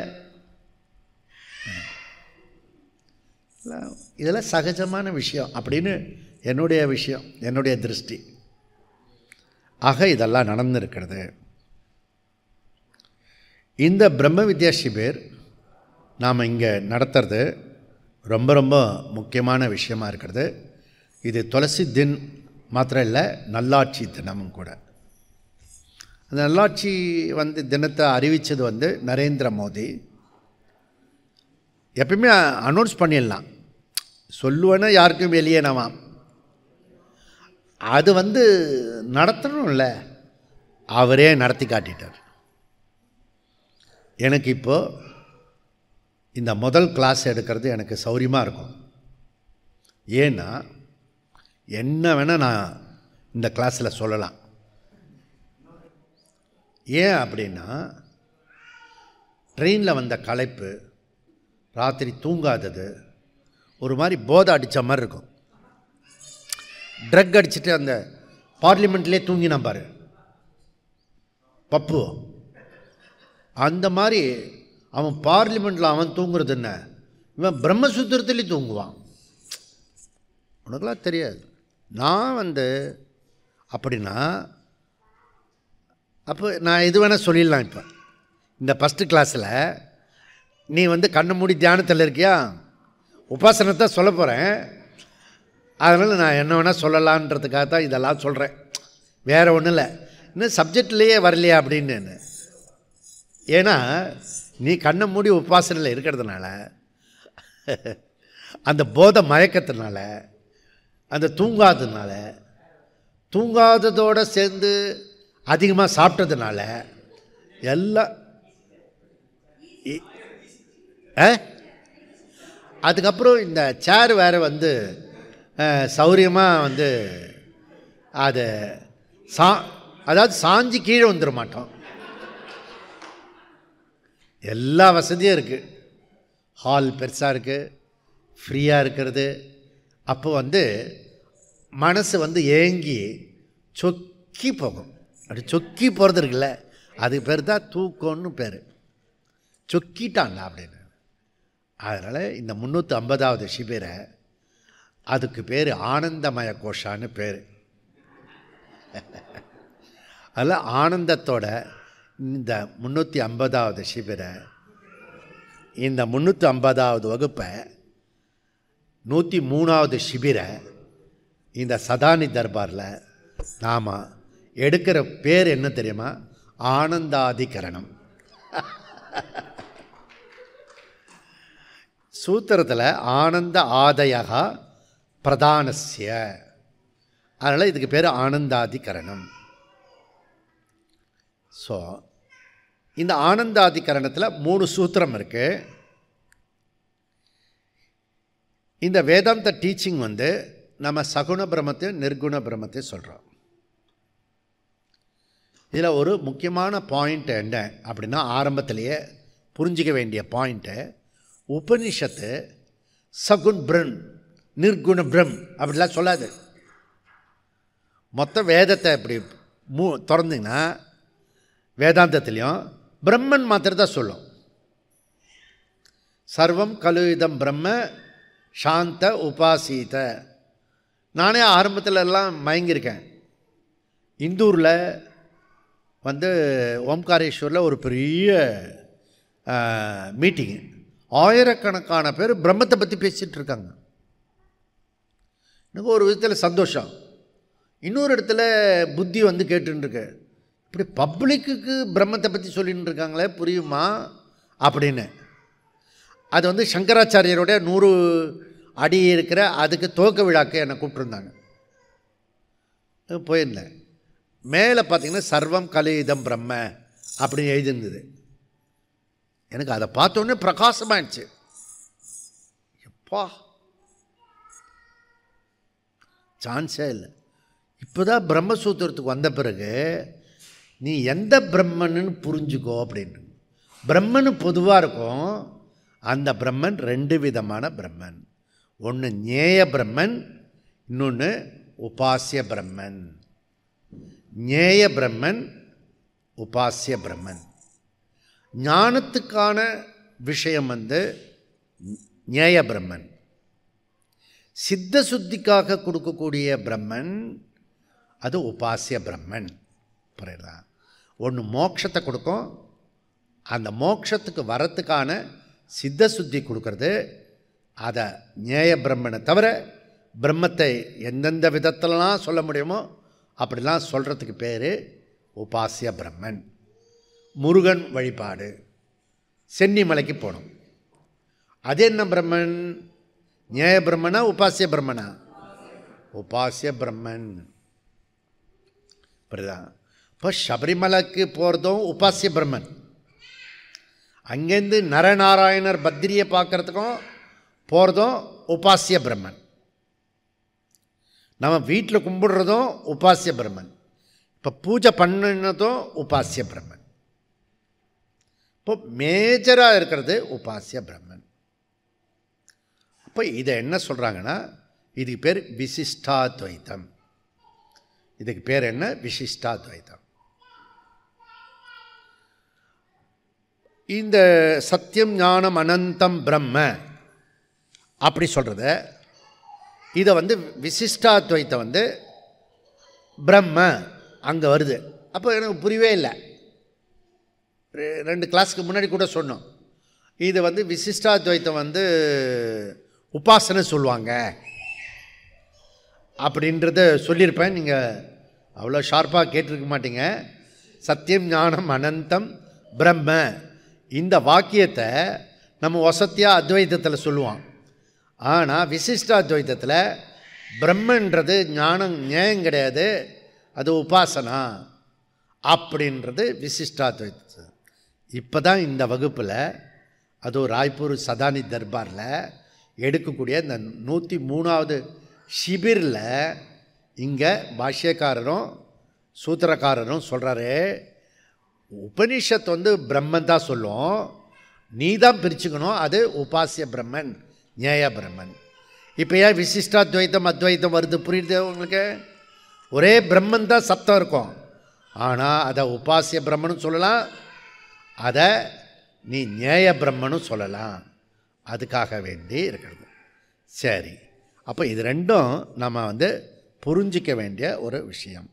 இதெல்லாம் சகஜமான விஷயம் அப்படின்னு என்னுடைய விஷயம், என்னுடைய திருஷ்டி. ஆக இதெல்லாம் நடந்திருக்கிறது. இந்த பிரம்ம வித்யா சிபிர் நாம் இங்கே நடத்துறது ரொம்ப ரொம்ப முக்கியமான விஷயமா இருக்கிறது. இது துளசி தின் மாத்திரம் இல்லை, நல்லாட்சி தினமும் கூட. அந்த நல்லாட்சி தினத்தை அறிவித்தது நரேந்திர மோடி. எப்பயுமே அனௌன்ஸ் பண்ணிடலாம், சொல்லுவேன்னா யாருக்கும் வெளியே நவாம். அது நடத்தணும்ல, அவரே நடத்தி காட்டிட்டார். எனக்கு இப்போது இந்த முதல் கிளாஸ் எடுக்கிறது எனக்கு சௌரியமாக இருக்கும். ஏன்னா என்ன வேணால் நான் இந்த கிளாஸில் சொல்லலாம். ஏன் அப்படின்னா, ட்ரெயினில் வந்த களைப்பு, ராத்திரி தூங்காதது, ஒரு மாதிரி போதை அடித்த மாதிரி இருக்கும். ட்ரக் அடிச்சுட்டு அந்த பார்லிமெண்ட்லேயே தூங்கினான் பாரு பப்பு, அந்த மாதிரி அவன் பார்லிமெண்ட்டில் அவன் தூங்குறது என்ன, இவன் பிரம்மசூத்திரத்துலேயும் தூங்குவான். உனக்கெல்லாம் தெரியாது. நான் அப்படின்னா அப்போ நான் எது வேணால் சொல்லிடலாம். இப்போ இந்த ஃபஸ்ட்டு கிளாஸில் நீ கண்ணை மூடி தியானத்தில் இருக்கியா, உபாசனத்தை சொல்ல போகிறேன். அதனால் நான் என்ன வேணால் சொல்லலான்றதுக்காக தான் இதெல்லாம் சொல்கிறேன், வேறு ஒன்றும் இல்லை. இன்னும் சப்ஜெக்ட்லேயே வரலையா அப்படின்னு. ஏன்னா நீ கண்ணை மூடி உபாசனையில் இருக்கிறதுனால, அந்த போதை மயக்கத்தினால, அந்த தூங்காததோடு சேர்ந்து அதிகமாக சாப்பிட்டதுனால எல்லாம் அதுக்கப்புறம் இந்த சேர் வேறு சௌரியமாக அது அதாவது சாஞ்சி கீழே வந்துட மாட்டோம். எல்லா வசதியும் இருக்குது, ஹால் பெருசாக இருக்குது, ஃப்ரீயாக இருக்கிறது. அப்போ மனசு ஏங்கி சொக்கி போகும். அப்படி சொக்கி போகிறது இருக்குல்ல, அதுக்கு பேர் தான் தூக்கம்னு பேர். சொக்கிட்டான்ல அப்படின்னு. அதனால் இந்த 350வது சிபிரை அதுக்கு பேர் ஆனந்தமய கோஷான்னு பேர். அதில் ஆனந்தத்தோட இந்த 350வது சிபிரை, இந்த 350வது வகுப்பை, 103வது சிபிரை இந்த சதானி தர்பாரில் நாம் எடுக்கிற பேர் என்ன தெரியுமா? ஆனந்தாதிகரணம். சூத்திரத்தில் ஆனந்த ஆதயகா பிரதானஸ்ய, அதனால் இதுக்கு பேர் ஆனந்தாதிகரணம். ஸோ இந்த ஆனந்தாதிகரணத்தில் 3 சூத்திரம் இருக்குது. இந்த வேதாந்த டீச்சிங் நம்ம சகுண பிரம்மத்தையும் நிர்குண பிரம்மத்தையும் சொல்கிறோம். இதில் ஒரு முக்கியமான பாயிண்ட் என்ன அப்படின்னா, ஆரம்பத்திலேயே புரிஞ்சிக்க வேண்டிய பாயிண்ட்டு, உபனிஷத்து சகுண் பிரன் நிர்குண பிரம் அப்படிலாம் சொல்லாது. மொத்த வேதத்தை இப்படி திறந்தீங்கன்னா வேதாந்தத்துலேயும் பிரம்மன் மாத்திரம் தான் சொல்லும். சர்வம் கலுவிதம் பிரம்ம சாந்த உபாசீத. நானே ஆரம்பத்தில் எல்லாம் மயங்கியிருக்கேன். இந்தூரில் ஓம்காரேஸ்வரில் ஒரு பெரிய மீட்டிங்கு, ஆயிரக்கணக்கான பேர் பிரம்மத்தை பற்றி பேசிகிட்டு இருக்காங்க. எனக்கு ஒரு விதத்தில் சந்தோஷம். இன்னொரு இடத்துல புத்தி கேட்டுருக்கு, இப்படி பப்ளிக்கு பிரம்மத்தை பற்றி சொல்லின்னு இருக்காங்களே, புரியுமா அப்படின்னு. அது சங்கராச்சாரியருடைய 100 அடி இருக்கிற அதுக்கு துவக்க விழாக்கு என்னை கூப்பிட்டுருந்தாங்க. போயிருந்தேன். மேலே பார்த்தீங்கன்னா சர்வம் கலிதம் பிரம்ம அப்படின்னு எழுதியிருந்தது. எனக்கு அதை பார்த்தோன்னே பிரகாசமாகிடுச்சு. எப்பா சான்ஸே இல்லை. இப்போ தான் பிரம்மசூத்திரத்துக்கு வந்த பிறகு நீ எந்த பிரம்மன்னு புரிஞ்சுக்கோ அப்படின்னு. பிரம்மன் பொதுவாக இருக்கும். அந்த பிரம்மன் 2 விதமான பிரம்மன். ஒன்று ஞேய பிரம்மன், இன்னொன்று உபாசிய பிரம்மன். ஞேய பிரம்மன், உபாசிய பிரம்மன். ஞானத்துக்கான விஷயம் ஞேய பிரம்மன், சித்த சுத்திக்காக கொடுக்கக்கூடிய பிரம்மன் அது உபாசிய பிரம்மன். புரியுதா? ஒன்று மோட்சத்தை கொடுக்கும், அந்த மோட்சத்துக்கு வரத்துக்கான சித்த சுத்தி கொடுக்கறது. அதை ஞேய பிரம்மனை தவிர பிரம்மத்தை எந்தெந்த விதத்திலலாம் சொல்ல முடியுமோ அப்படிலாம் சொல்கிறதுக்கு பேர் உபாசிய பிரம்மன். முருகன் வழிபாடு, சென்னிமலைக்கு போகணும், அது என்ன பிரம்மன்? ஞேய பிரம்மனா உபாசிய பிரம்மனா? உபாசிய பிரம்மன். புரியுதா? இப்போ சபரிமலைக்கு போகிறதும் உபாசிய பிரம்மன். அங்கேருந்து நரநாராயணர் பத்ரியை பார்க்குறதுக்கும் போகிறதும் உபாசிய பிரம்மன். நம்ம வீட்டில் கும்பிடுறதும் உபாசிய பிரம்மன். இப்போ பூஜை பண்ணினதும் உபாசிய பிரம்மன். இப்போ மேஜராக இருக்கிறது உபாசிய பிரம்மன். அப்போ இதை என்ன சொல்கிறாங்கன்னா, இதுக்கு பேர் விசிஷ்டாத்வைத்தம். இதுக்கு பேர் என்ன? விசிஷ்டாத்வைத்தம். இந்த சத்தியம் ஞானம் அனந்தம் பிரம்ம அப்படி சொல்கிறத, இதை விசிஷ்டாத்வைத்தம் பிரம்ம அங்கே வருது. அப்போ எனக்கு புரியவே இல்லை. 2 கிளாஸுக்கு முன்னாடி கூட சொன்னோம், இது விசிஷ்டாத்வைத்தம் உபாசனை சொல்லுவாங்க அப்படின்றத சொல்லியிருப்பேன். நீங்கள் அவ்வளோ ஷார்ப்பாக கேட்டிருக்க மாட்டீங்க. சத்தியம் ஞானம் அனந்தம் பிரம்ம இந்த வாக்கியத்தை நம்ம வசத்தியாக அத்வைத்தத்தில் சொல்லுவோம். ஆனால் விசிஷ்டாத்வைத்தத்தில் பிரம்மன்றது ஞானம் நியாயம் கிடையாது, அது உபாசனா அப்படின்றது விசிஷ்டாத்வைத்தம். இப்போ தான் இந்த வகுப்பில், அதுவும் ராய்ப்பூர் சதானி தர்பாரில் எடுக்கக்கூடிய இந்த 103வது ஷிபிரில் இங்கே பாஷ்யக்காரரும் சூத்திரக்காரரும் சொல்கிறாரு, உபனிஷத் பிரம்மன் தான் சொல்லும், நீ தான் பிரிச்சுக்கணும், அது உபாசிய பிரம்மன் ஞேய பிரம்மன். இப்போ ஏன் விசிஷ்டாத்வைத்தம் அத்வைத்தம் வருது? புரியுது உங்களுக்கு? ஒரே பிரம்மன் தான் சப்தம் இருக்கும், ஆனால் அதை உபாசிய பிரம்மனும் சொல்லலாம், அதை நீ ஞேய பிரம்மனும் சொல்லலாம். அதுக்காக வேண்டி இருக்கிறது. சரி, அப்போ இது ரெண்டும் நம்ம புரிஞ்சிக்க வேண்டிய ஒரு விஷயம்.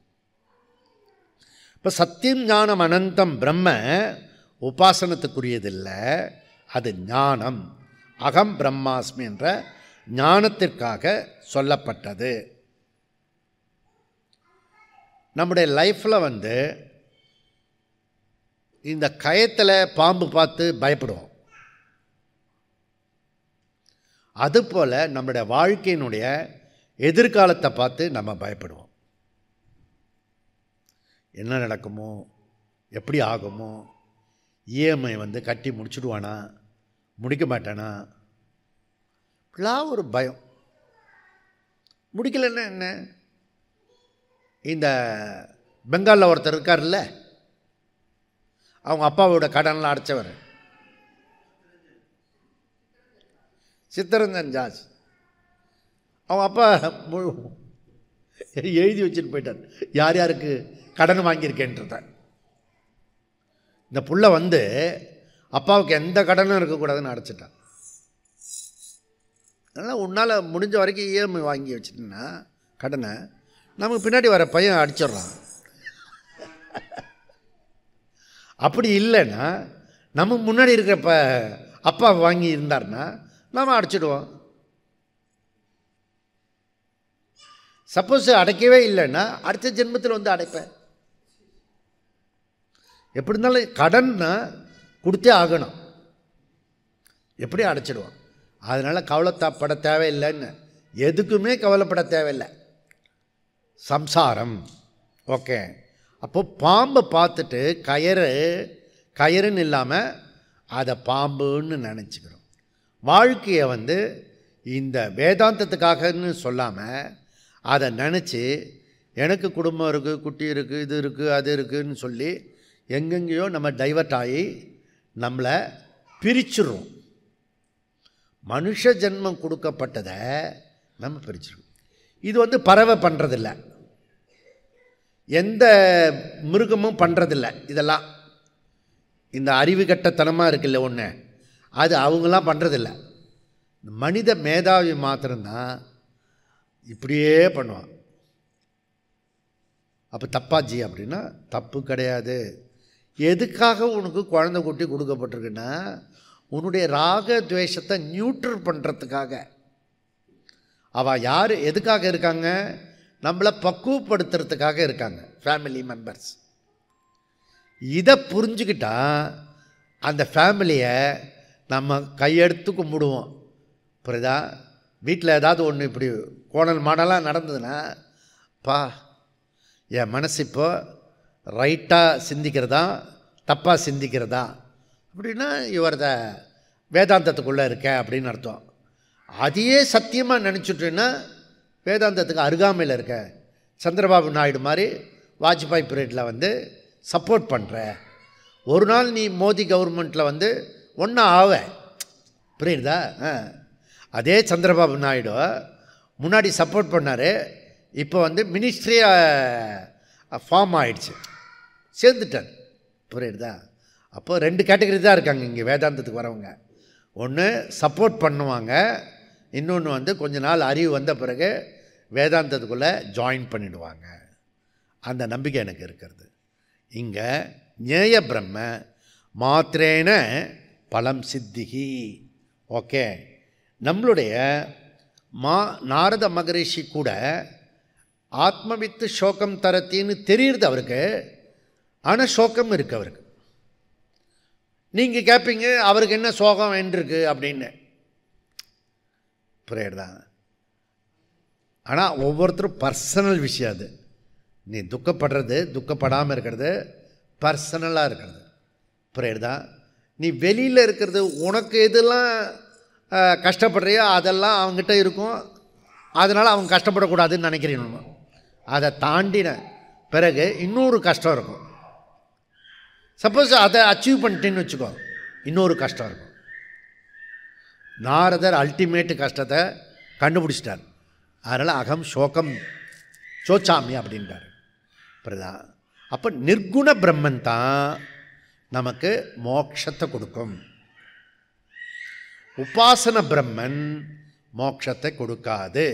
இப்போ சத்தியம் ஞானம் அனந்தம் பிரம்ம உபாசனத்துக்குரியதில்லை, அது ஞானம். அகம் பிரம்மாஸ்மி என்ற ஞானத்திற்காக சொல்லப்பட்டது. நம்முடைய லைஃப்பில் இந்த கயத்தில் பாம்பு பார்த்து பயப்படுவோம். அதுபோல் நம்முடைய வாழ்க்கையினுடைய எதிர்காலத்தை பார்த்து நம்ம பயப்படுவோம். என்ன நடக்குமோ, எப்படி ஆகுமோ, இஎம்ஐ கட்டி முடிச்சுடுவானா, முடிக்க மாட்டானா, இப்படிலாம் ஒரு பயம். முடிக்கலைன்னா என்ன? இந்த பெங்காலில் ஒருத்தர் இருக்கார்ல, அவங்க அப்பாவோட கடன்லாம் அடைச்சவர், சித்தரஞ்சன் ஜாஸ். அவங்க அப்பா எழுதி வச்சுட்டு போயிட்டார், யார் யாருக்கு கடன் வாங்கியிருக்கேன்றத. இந்த புள்ள அப்பாவுக்கு எந்த கடனும் இருக்கக்கூடாதுன்னு அடைச்சிட்டான். அதனால் உன்னால் முடிஞ்ச வரைக்கும் இஎம்ஐ வாங்கி வச்சுட்டேன்னா கடனை, நமக்கு பின்னாடி வர பையன் அடிச்சிட்றான். அப்படி இல்லைன்னா நமக்கு முன்னாடி இருக்கிற அப்பா வாங்கி இருந்தார்னா நாம் அடைச்சிடுவோம். சப்போஸ் அடைக்கவே இல்லைன்னா அடுத்த ஜென்மத்தில் அடைப்பேன். எப்படி இருந்தாலும் கடன்னா கொடுத்தே ஆகணும், எப்படி அடைச்சிடுவோம். அதனால் கவலைப்பட தேவையில்லைன்னு, எதுக்குமே கவலைப்பட தேவையில்லை. சம்சாரம் ஓகே. அப்போது பாம்பை பார்த்துட்டு கயிறுன்னு இல்லாமல் அதை பாம்புன்னு நினச்சிக்கிறோம். வாழ்க்கையை இந்த வேதாந்தத்துக்காகன்னு சொல்லாமல் அதை நினச்சி எனக்கு குடும்பம் இருக்குது, குட்டி இருக்குது, இது இருக்குது, அது இருக்குதுன்னு சொல்லி எங்கெங்கேயோ நம்ம டைவர்ட் ஆகி நம்மளை பிரிச்சிடுறோம். மனுஷ ஜென்மம் கொடுக்கப்பட்டதை நம்ம பிரிச்சிடுறோம். இது பறவை பண்ணுறதில்ல, எந்த மிருகமும் பண்ணுறதில்ல. இதெல்லாம் இந்த அறிவு கட்டத்தனமாக இருக்குல்ல ஒன்று, அது அவங்களாம் பண்ணுறதில்ல. மனித மேதாவி மாத்திரம்தான் இப்படியே பண்ணுவான். அப்போ தப்பாஜி அப்படின்னா தப்பு கிடையாது. எதுக்காக உனக்கு குழந்தை குட்டி கொடுக்கப்பட்டிருக்குன்னா உன்னுடைய ராக துவேஷத்தை நியூட்ரல் பண்ணுறதுக்காக. அவள் யார் எதுக்காக இருக்காங்க? நம்மளை பக்குவப்படுத்துறதுக்காக இருக்காங்க, ஃபேமிலி மெம்பர்ஸ். இதை புரிஞ்சுக்கிட்டா அந்த ஃபேமிலியை நம்ம கையெடுத்து கும்பிடுவோம். புரியுதா? வீட்டில் ஏதாவது ஒன்று இப்படி கோணல் மாடலாக நடந்ததுன்னா, பா என் மனசு இப்போ ரைட்டாக சிந்திக்கிறதா தப்பாக சிந்திக்கிறதா அப்படின்னா இவர் வேதாந்தத்துக்குள்ளே இருக்க அப்படின்னு அர்த்தம். அதையே சத்தியமாக நினச்சிட்டுன்னா வேதாந்தத்துக்கு அருகாமையில் இருக்க. சந்திரபாபு நாயுடு மாதிரி வாஜ்பாய் பீரியடில் சப்போர்ட் பண்ணுற. ஒரு நாள் நீ மோடி கவர்மெண்ட்டில் ஒன்றா ஆவ. புரியுதா? அதே சந்திரபாபு நாயுடு முன்னாடி சப்போர்ட் பண்ணார். இப்போ மினிஸ்ட்ரி ஃபார்ம் ஆகிடுச்சு, சேர்ந்துட்டார். புரியுதா? அப்போது 2 கேட்டகரி தான் இருக்காங்க இங்கே வேதாந்தத்துக்கு வரவங்க. ஒன்று சப்போர்ட் பண்ணுவாங்க, இன்னொன்று கொஞ்ச நாள் அறிவு வந்த பிறகு வேதாந்தத்துக்குள்ளே ஜாயின் பண்ணிடுவாங்க. அந்த நம்பிக்கை எனக்கு இருக்கிறது. இங்கே ஞேய பிரம்ம மாத்திரேன பலம் சித்திகி. ஓகே, நம்மளுடைய நாரத மகரிஷி கூட ஆத்மவித்து சோகம் தரத்தின்னு தெரியுது அவருக்கு. ஆனால் சோகம் இருக்குது அவருக்கு. நீங்கள் கேட்பீங்க அவருக்கு என்ன சோகம் வேண்டியிருக்கு அப்படின்னு. புரியுதா? ஆனால் ஒவ்வொருத்தரும் பர்சனல் விஷயம் அது. நீ துக்கப்படுறது துக்கப்படாமல் இருக்கிறது பர்சனலாக இருக்கிறது. புரியுதா? நீ வெளியில் இருக்கிறது உனக்கு எதெல்லாம் கஷ்டப்படுறியோ அதெல்லாம் அவங்ககிட்ட இருக்கும். அதனால் அவங்க கஷ்டப்படக்கூடாதுன்னு நினைக்கிறீங்க. அதை தாண்டின பிறகு இன்னொரு கஷ்டம் இருக்கும். சப்போஸ் அதை அச்சீவ் பண்ணிட்டேன்னு வச்சுக்கோ, இன்னொரு கஷ்டம் இருக்கும். நாரதர் அல்டிமேட்டு கஷ்டத்தை கண்டுபிடிச்சிட்டார். அதனால் அகம் சோகம் சோச்சாமி அப்படின்றார். புரியுதா? அப்போ நிர்குண பிரம்மன் தான் நமக்கு மோட்சத்தை கொடுக்கும். உபாசன பிரம்மன் மோட்சத்தை கொடுக்காது.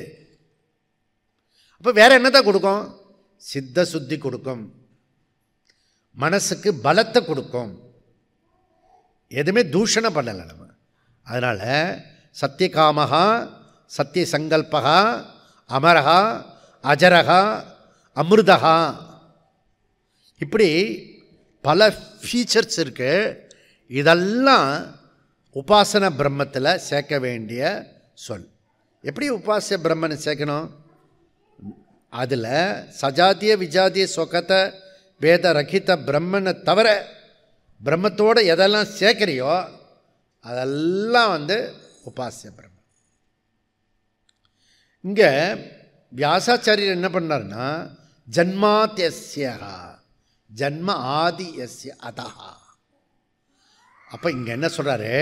அப்போ வேறு என்னதான் கொடுக்கும்? சித்த சுத்தி கொடுக்கும், மனசுக்கு பலத்தை கொடுக்கும். எதுவுமே தூஷணம் பண்ணலை நம்ம. அதனால் சத்தியகாமகா சத்திய சங்கல்பகா அமரகா அஜரகா அமிர்தகா இப்படி பல ஃபீச்சர்ஸ் இருக்குது. இதெல்லாம் உபாசன பிரம்மத்தில் சேர்க்க வேண்டிய சொல். எப்படி உபாசிய பிரம்மனை சேர்க்கணும்? அதில் சஜாத்திய விஜாத்திய சொகத்தை வேத ரகித பிரம்மனை தவிர பிரம்மத்தோடு எதெல்லாம் சேர்க்கிறியோ அதெல்லாம் உபாசிய பிரம்மன். இங்கே வியாசாச்சாரியர் என்ன பண்ணார்னா ஜன்மாத்யஸ்ய ஜன்ம ஆதி எஸ்ய அதா. அப்போ இங்கே என்ன சொல்கிறாரு?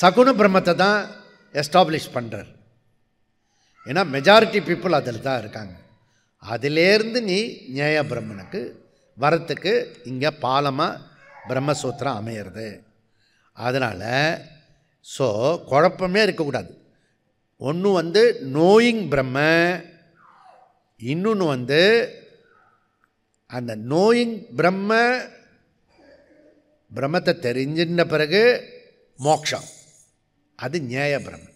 சகுண பிரம்மத்தை தான் எஸ்டாப்ளிஷ் பண்ணுறார். ஏன்னா மெஜாரிட்டி பீப்புள் அதில் தான் இருக்காங்க. அதிலேருந்து நீ ஞேய பிரம்மனுக்கு வரத்துக்கு இங்கே பாலமாக பிரம்மசூத்திரம் அமையிறது. அதனால் குழப்பமே இருக்கக்கூடாது. ஒன்று நோயிங் பிரம்ம, இன்னொன்று அந்த நோயிங் பிரம்மத்தை தெரிஞ்சின்ற பிறகு மோட்சம், அது ஞேய பிரம்ம.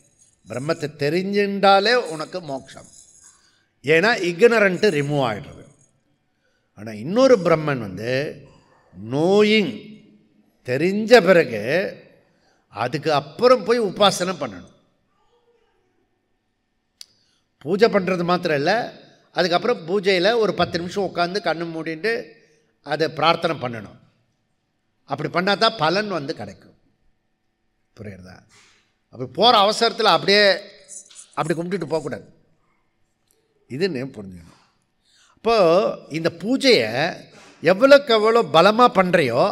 பிரம்மத்தை தெரிஞ்சின்றாலே உனக்கு மோட்சம். ஏன்னா இக்னரண்ட்டு ரிமூவ் ஆகிடுறது. ஆனால் இன்னொரு பிரம்மன் நோயிங் தெரிஞ்ச பிறகு அதுக்கு அப்புறம் போய் உபாசனை பண்ணணும். பூஜை பண்ணுறது மாத்திரம் இல்லை, அதுக்கப்புறம் பூஜையில் ஒரு 10 நிமிஷம் உட்காந்து கண்ணு மூடிட்டு அதை பிரார்த்தனை பண்ணணும். அப்படி பண்ணால் தான் பலன் கிடைக்கும். புரியுறதா? அப்படி போகிற அவசரத்தில் அப்படியே அப்படி கும்பிட்டுட்டு போகக்கூடாது. இதுன்னு புரிஞ்சுக்கணும். அப்போது இந்த பூஜையை எவ்வளோக்கு எவ்வளோ பலமாக பண்ணுறியோ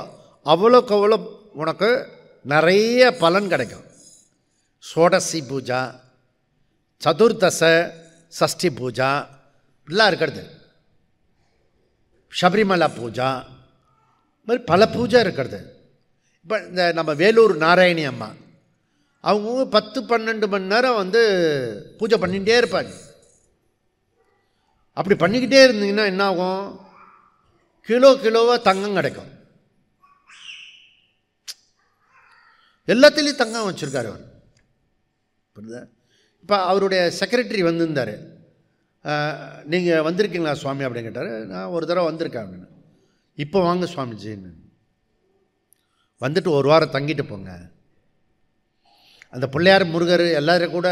அவ்வளோக்கு அவ்வளோ உனக்கு நிறைய பலன் கிடைக்கும். ஷோடசி பூஜா, சதுர்தச சஷ்டி பூஜா இப்படிலாம் இருக்கிறது, சபரிமலை பூஜா, மாதிரி பல பூஜை இருக்கிறது. இப்போ இந்த நம்ம வேலூர் நாராயணி அம்மா அவங்க 10-12 மணி நேரம் பூஜை பண்ணிகிட்டே இருப்பாங்க. அப்படி பண்ணிக்கிட்டே இருந்தீங்கன்னா என்ன ஆகும்? கிலோ கிலோவாக தங்கம் கிடைக்கும். எல்லாத்துலேயும் தங்கம் வச்சுருக்காரு அவர். புரியுதா? இப்போ அவருடைய செக்ரட்டரி வந்திருந்தார். நீங்கள் வந்திருக்கீங்களா சுவாமி அப்படின்னு கேட்டார். நான் ஒரு தடவை வந்திருக்கேன் அப்படின்னு. இப்போ வாங்க சுவாமிஜின்னு வந்துட்டு ஒரு வாரம் தங்கிட்டு போங்க. அந்த பிள்ளையார் முருகர் எல்லாரும் கூட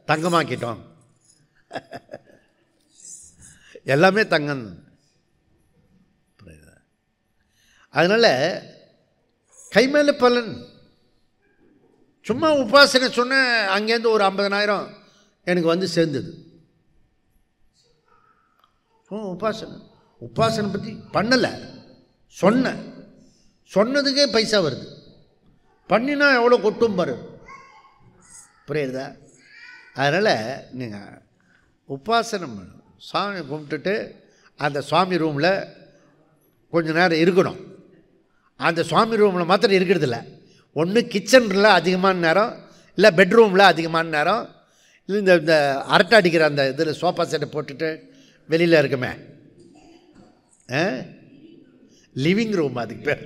தங்கமாக்கிட்டோம். எல்லாமே தங்கம். அதனால் கைமேல பலன். சும்மா உபாசனை சொன்ன அங்கேருந்து ஒரு 50,000 எனக்கு வந்து சேர்ந்தது. உபாசனை பற்றி பண்ணலை, சொன்னதுக்கே பைசா வருது. பண்ணினா எவ்வளோ கொட்டும் பாரு. புரியுதா? அதனால் நீங்கள் உபாசனம் சாமி கும்பிட்டுட்டு அந்த சுவாமி ரூமில் கொஞ்ச நேரம் இருக்கணும். அந்த சுவாமி ரூமில் மாத்திரம் இருக்கிறதில்ல. ஒன்று கிச்சனில் அதிகமான நேரம், இல்லை பெட்ரூமில் அதிகமான நேரம், இல்லை இந்த அரட்டை அடிக்கிற அந்த இதில் சோஃபா செட்டை போட்டுட்டு வெளியில் இருக்குமே லிவிங் ரூம், அதுக்கு பேர்.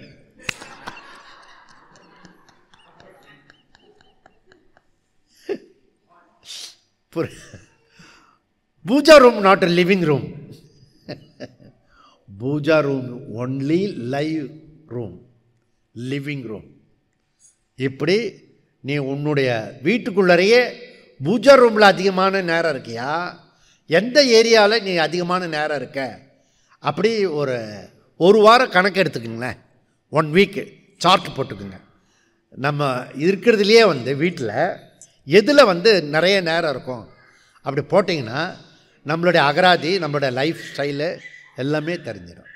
Pooja room, not a living room. Pooja room only live room, living room. இப்படி நீ உன்னுடைய வீட்டுக்குள்ளறையே பூஜா ரூமில் அதிகமான நேரம் இருக்கியா, எந்த ஏரியாவில் நீ அதிகமான நேரம் இருக்க, அப்படி ஒரு வாரம் கணக்கு எடுத்துக்குங்களேன். 1 வீக்கு சார்ட் போட்டுக்குங்க. நம்ம இருக்கிறதுலையே வீட்டில் எதில் நிறைய நேரம் இருக்கும் அப்படி போட்டிங்கன்னா நம்மளுடைய அகராதி, நம்மளுடைய லைஃப் ஸ்டைலு எல்லாமே தெரிஞ்சிடும்.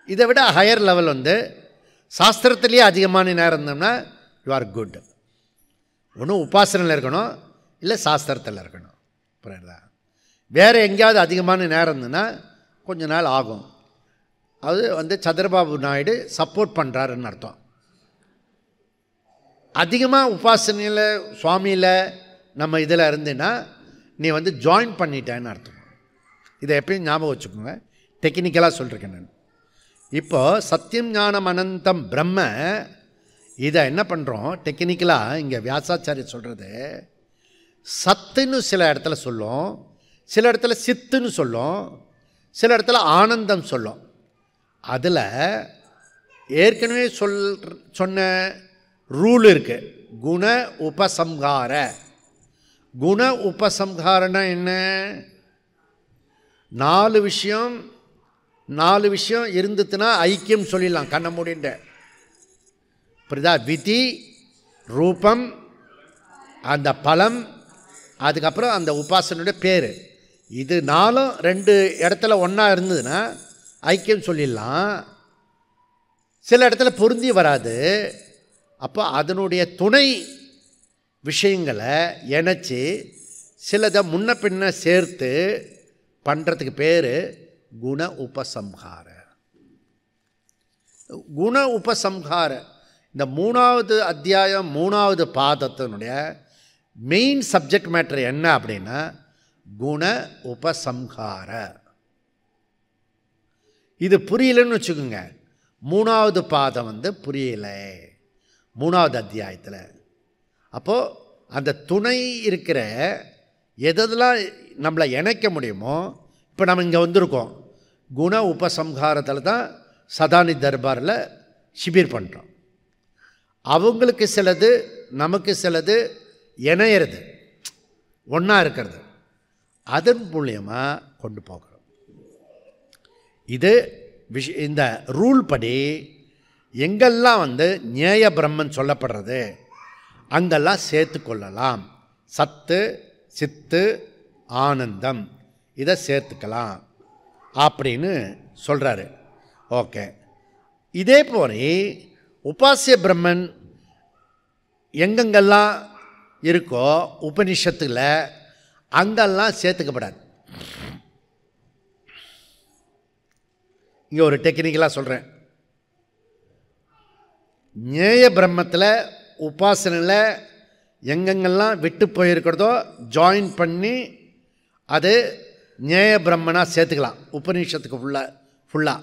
இதை விட ஹையர் லெவல் சாஸ்திரத்துலேயே அதிகமான நேரம் இருந்தோம்னா யூ ஆர் குட். ஒன்றும் உபாசனையில் இருக்கணும், இல்லை சாஸ்திரத்தில் இருக்கணும். புரியுதா? வேறு எங்கேயாவது அதிகமான நேரம் இருந்ததுன்னா கொஞ்ச நாள் ஆகும். அது சந்திரபாபு நாயுடு சப்போர்ட் பண்ணுறாருன்னு அர்த்தம். அதிகமாக உபாசனையில் சுவாமியில் நம்ம இதில் இருந்தேன்னா நீ ஜாயின் பண்ணிட்டேன்னு அர்த்தம். இதை எப்பயும் ஞாபகம் வச்சுக்கோங்க. டெக்னிக்கலாக சொல்லியிருக்கேன் நான். இப்போது சத்தியம் ஞானம் அனந்தம் பிரம்ம, இதை என்ன பண்ணுறோம் டெக்னிக்கலாக இங்கே வியாசாச்சாரியர் சொல்கிறது, சத்துன்னு சில இடத்துல சொல்லும், சில இடத்துல சித்துன்னு சொல்லும், சில இடத்துல ஆனந்தம் சொல்லும். அதில் ஏற்கனவே சொன்ன ரூல் இருக்குது, குண உபசம்ஹார. குண உபசம்ஹாரன்னா என்ன? 4 விஷயம் இருந்துச்சுன்னா ஐக்கியம் சொல்லிடலாம் கண்ண மூடின்ற. புரியுதா? விதி, ரூபம், அந்த பலம், அதுக்கப்புறம் அந்த உபாசனுடைய பேர். இது 4 2 இடத்துல ஒன்றா இருந்ததுன்னா ஐக்கியம் சொல்லிடலாம். சில இடத்துல பொருந்தி வராது. அப்போ அதனுடைய துணை விஷயங்களை இணைச்சி சிலதை முன்ன பின்ன சேர்த்து பண்ணுறதுக்கு பேர் குண உபசம்ஹார. குண உபசம்ஹார இந்த 3வது அத்தியாயம் 3வது பாதத்தினுடைய மெயின் சப்ஜெக்ட் மேட்டர் என்ன அப்படின்னா குண உபசம்ஹார. இது புரியலன்னு வச்சுக்கோங்க, 3வது பாதம் புரியலை 3வது அத்தியாயத்தில். அப்போது அந்த துணை இருக்கிற எதெல்லாம் நம்மளை இணைக்க முடியுமோ, இப்போ நம்ம இங்கே வந்திருக்கோம், குண உபசம்ஹாரத்தில் தான் சதானி தர்பாரில் ஷிபிர் பண்ணுறோம். அவங்களுக்கு சிலது, நமக்கு சிலது இணையிறது, ஒன்றா இருக்கிறது, அதன் மூலியமாக கொண்டு போகிறோம். இது இந்த ரூல் படி எங்கெல்லாம் ஞேய பிரம்மன் சொல்லப்படுறது அங்கெல்லாம் சேர்த்து கொள்ளலாம். சத்து, சித்து, ஆனந்தம் இதை சேர்த்துக்கலாம் அப்படின்னு சொல்கிறாரு. ஓகே. இதே போல உபாசிய பிரம்மன் எங்கெங்கெல்லாம் இருக்கோ உபனிஷத்தில் அங்கெல்லாம் சேர்த்துக்கப்படாது. இங்கே ஒரு டெக்னிக்கலாக சொல்கிறேன். ஞேய பிரம்மத்தில் உபாசனையில் எங்கெங்கெல்லாம் விட்டு போயிருக்கிறதோ ஜாயின் பண்ணி அது ஞேய பிரம்மனாக சேர்த்துக்கலாம் உபநிஷத்துக்கு ஃபுல்லாக.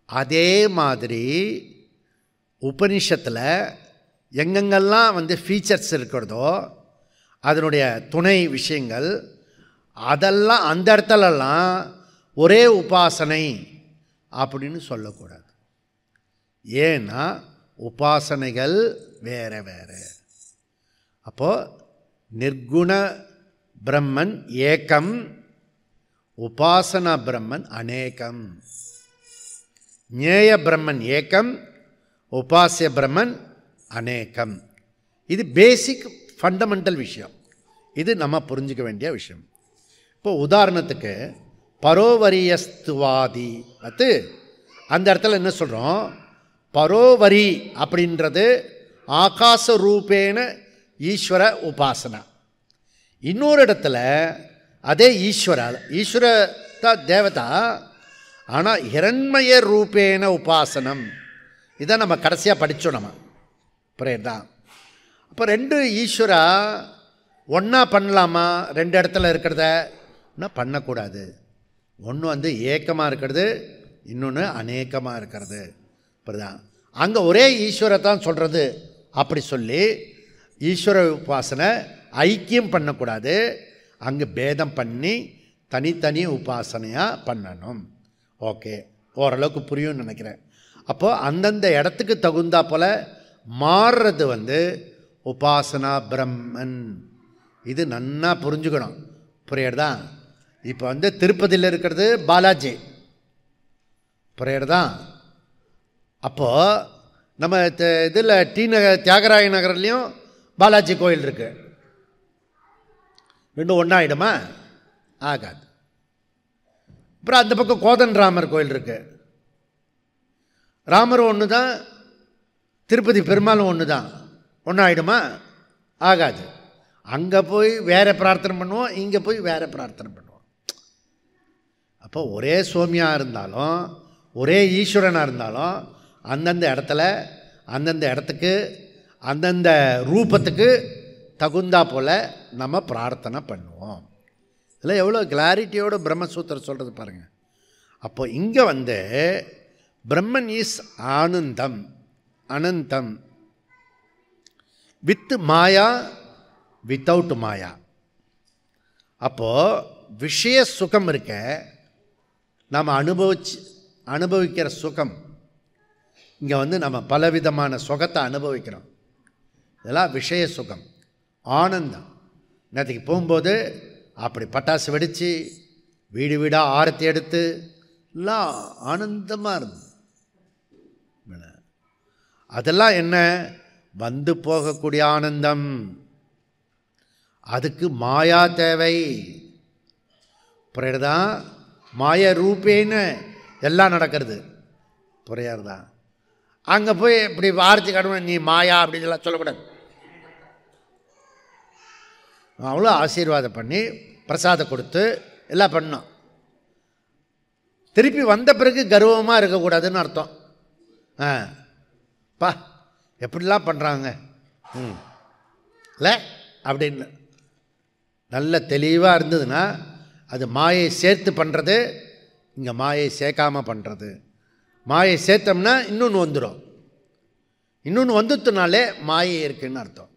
அதே மாதிரி உபநிஷத்தில் எங்கெங்கெல்லாம் ஃபீச்சர்ஸ் இருக்கிறதோ அதனுடைய துணை விஷயங்கள் அதெல்லாம் அந்த இடத்துலலாம் ஒரே உபாசனை அப்படின்னு சொல்லக்கூடாது. ஏன்னா உபாசனைகள் வேறு வேறு. அப்போது நிர்குண பிரம்மன் ஏகம், உபாசனா பிரம்மன் அநேகம். ஞேய பிரம்மன் ஏகம், உபாசிய பிரம்மன் அநேகம். இது பேசிக் ஃபண்டமெண்டல் விஷயம். இது நம்ம புரிஞ்சிக்க வேண்டிய விஷயம். இப்போ உதாரணத்துக்கு பரோவரியஸ்துவாதி அந்த இடத்துல என்ன சொல்கிறோம்? பரோவரி அப்படின்றது ஆகாச ரூபேன ஈஸ்வர உபாசனா. இன்னொரு இடத்துல அதே ஈஸ்வர தேவதா, ஆனால் ஹிரண்மய ரூபேன உபாசனம். இதை நம்ம கடைசியாக படித்தோம். நம்ம புரியுதா? அப்போ ரெண்டு ஈஸ்வரா ஒன்றா பண்ணலாமா? ரெண்டு இடத்துல இருக்கிறத பண்ணக்கூடாது. ஒன்று ஏக்கமாக இருக்கிறது, இன்னொன்று அநேகமாக இருக்கிறது. புரியுதா? அங்கே ஒரே ஈஸ்வரத்தான் சொல்கிறது. அப்படி சொல்லி ஈஸ்வர உபாசனை ஐக்கியம் பண்ணக்கூடாது. அங்கே பேதம் பண்ணி தனித்தனி உபாசனையாக பண்ணணும். ஓகே, ஓரளவுக்கு புரியும்னு நினைக்கிறேன். அப்போது அந்தந்த இடத்துக்கு தகுந்தா போல் மாறுறது உபாசனா பிரம்மன். இது நன்னா புரிஞ்சுக்கணும். புரியுறதா? இப்போ திருப்பதியில் இருக்கிறது பாலாஜி. புரியுறதா? அப்போது நம்ம இதில் தியாகராய நகர்லேயும் பாலாஜி கோயில் இருக்குது. ரெண்டும் ஒன்றாயிடுமா? ஆகாது. அப்புறம் அந்த பக்கம் கோதன் ராமர் கோயில் இருக்குது. ராமர் ஒன்று தான், திருப்பதி பெருமாளும் ஒன்று தான். ஒன்றாயிடுமா? ஆகாது. அங்கே போய் வேறு பிரார்த்தனை பண்ணுவோம், இங்கே போய் வேறு பிரார்த்தனை பண்ணுவோம். அப்போ ஒரே சுவாமியாக இருந்தாலும் ஒரே ஈஸ்வரனாக இருந்தாலும் அந்தந்த இடத்துல அந்தந்த இடத்துக்கு அந்தந்த ரூபத்துக்கு தகுந்தா போல் நம்ம பிரார்த்தனை பண்ணுவோம். இதில் எவ்வளோ கிளாரிட்டியோடு பிரம்மசூத்திரம் சொல்கிறது பாருங்கள். அப்போ இங்கே பிரம்மன் இஸ் ஆனந்தம், அனந்தம், வித் மாயா, வித்தவுட் மாயா. அப்போது விஷய சுகம் இருக்க, நாம் அனுபவிக்கிற சுகம் இங்கே நம்ம பலவிதமான சுகத்தை அனுபவிக்கிறோம். இதெல்லாம் விஷய சுகம், ஆனந்தம். நேற்றுக்கு போகும்போது அப்படி பட்டாசு வெடித்து வீடு வீடாக ஆரத்தி எடுத்து எல்லாம் ஆனந்தமாக இருந்தது. அதெல்லாம் என்ன? வந்து போகக்கூடிய ஆனந்தம். அதுக்கு மாயா தேவை. புரியுறதா? மாய ரூபேன்னு எல்லாம் நடக்கிறது. புரியாதா? அங்கே போய் இப்படி ஆரத்தி காட்டணும், நீ மாயா அப்படின்லாம் சொல்லக்கூடாது. அவ்வளோ ஆசீர்வாதம் பண்ணி பிரசாதம் கொடுத்து எல்லாம் பண்ணோம். திருப்பி வந்த பிறகு கர்வமாக இருக்கக்கூடாதுன்னு அர்த்தம். பா எப்படிலாம் பண்ணுறாங்க இல்லை அப்படின்னு நல்ல தெளிவாக இருந்ததுன்னா அது மாயை சேர்த்து பண்ணுறது, இங்கே மாயை சேர்க்காமல் பண்ணுறது. மாயை சேர்த்தோம்னா இன்னொன்று வந்துடும். இன்னொன்று வந்துட்டனாலே மாயை இருக்குன்னு அர்த்தம்.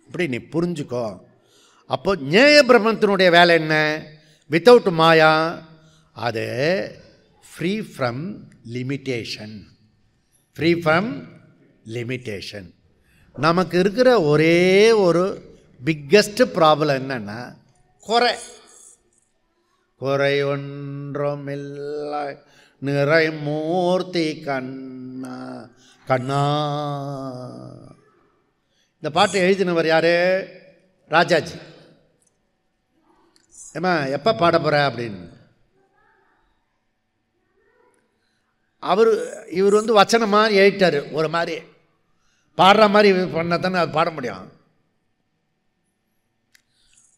இப்படி நீ புரிஞ்சுக்கோ. அப்போ ஞேய பிரம்மத்தினுடைய வேலை என்ன? வித்தவுட் மாயா, அது free from limitation. Free from limitation. நமக்கு இருக்கிற ஒரே ஒரு பிக்கஸ்ட் ப்ராப்ளம் என்னென்னா குறை ஒன்றும் இல்லை நிறைமூர்த்தி கண்ணா கண்ணா. இந்த பாட்டு எழுதினவர் யார்? ராஜாஜி. ஏம்மா எப்போ பாட போகிற அப்படின்னு இவர் வச்சனம் மாதிரி எழுதிட்டார். ஒரு மாதிரி பாடுற மாதிரி பண்ண தானே அது பாட முடியும்.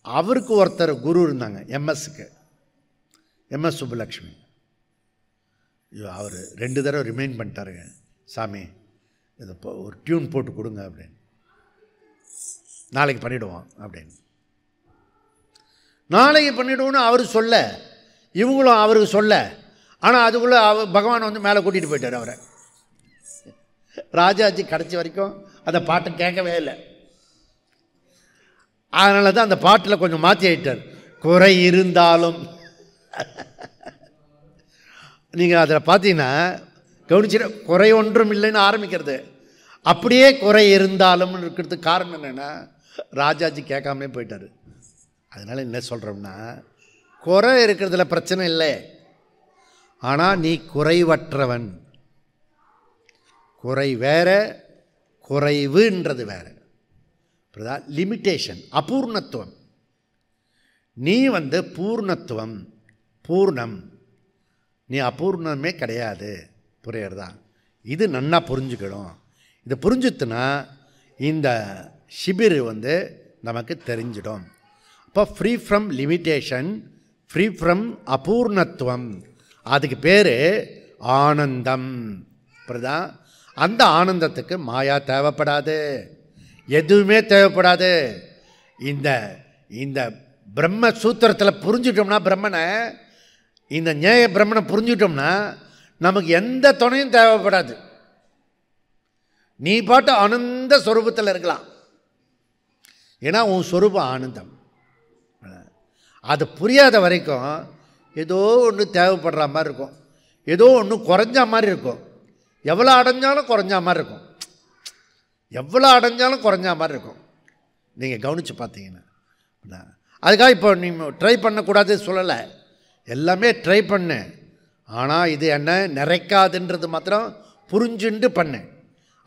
அவருக்கு ஒருத்தர் குரு இருந்தாங்க, எம்எஸ் சுப்புலக்ஷ்மி. அவர் 2 தடவை ரிமைண்ட் பண்ணிட்டாருங்க, சாமி இதை ஒரு டியூன் போட்டு கொடுங்க அப்படின்னு, நாளைக்கு பண்ணிவிடுவோம் அப்படின்னு. நாளைக்கு பண்ணிவிடுவோன்னு அவர் சொல்ல இவங்களும் அவருக்கு சொல்ல. ஆனால் அதுக்குள்ளே பகவான் வந்து மேலே கூட்டிகிட்டு போயிட்டார் அவரை. ராஜாஜி கடைசி வரைக்கும் அந்த பாட்டை கேட்கவே இல்லை. அதனால தான் அந்த பாட்டில் கொஞ்சம் மாற்றி ஆயிட்டார். குறை இருந்தாலும் நீங்கள் அதில் பார்த்தீங்கன்னா கவனிச்சிட, குறை ஒன்றும் இல்லைன்னு ஆரம்பிக்கிறது. அப்படியே குறை இருந்தாலும் இருக்கிறதுக்கு காரணம் என்னென்னா ராஜாஜி கேட்காமலே போயிட்டார். அதனால் என்ன சொல்கிறோம்னா, குறை இருக்கிறதுல பிரச்சனை இல்லை, ஆனால் நீ குறைவற்றவன். குறை வேற, குறைவுன்றது வேற. லிமிட்டேஷன், அபூர்ணத்துவம். நீ வந்து பூர்ணத்துவம், பூர்ணம். நீ அபூர்ணமே கிடையாது. புரியுறதா? இது நன்னா புரிஞ்சுக்கணும். இது புரிஞ்சுத்துனா இந்த ஷிபிர் வந்து நமக்கு தெரிஞ்சிடும். அப்போ free from limitation, free from அபூர்ணத்துவம். அதுக்கு பேர் ஆனந்தம். புரியுதா? அந்த ஆனந்தத்துக்கு மாயா தேவைப்படாது, எதுவுமே தேவைப்படாது. இந்த இந்த பிரம்ம சூத்திரத்தில் புரிஞ்சுட்டோம்னா, பிரம்மனை, இந்த ஞேய பிரம்மனை புரிஞ்சுட்டோம்னா நமக்கு எந்த துணையும் தேவைப்படாது. நீ பாட்டு ஆனந்த ஸ்வரூபத்தில் இருக்கலாம். ஏன்னா உன் ஸ்வரூபம் ஆனந்தம். அது புரியாத வரைக்கும் ஏதோ ஒன்று தேவைப்படுற மாதிரி இருக்கும், ஏதோ ஒன்று குறைஞ்ச மாதிரி இருக்கும். எவ்வளோ அடைஞ்சாலும் குறைஞ்ச மாதிரி இருக்கும், எவ்வளோ அடைஞ்சாலும் குறைஞ்ச மாதிரி இருக்கும். நீங்கள் கவனித்து பார்த்தீங்கன்னா, அதுக்காக இப்போ நீங்கள் ட்ரை பண்ணக்கூடாது சொல்லலை, எல்லாமே ட்ரை பண்ணு. ஆனால் இது என்ன நிறைக்காதுன்றது மாத்திரம் புரிஞ்சுண்டு பண்ணு.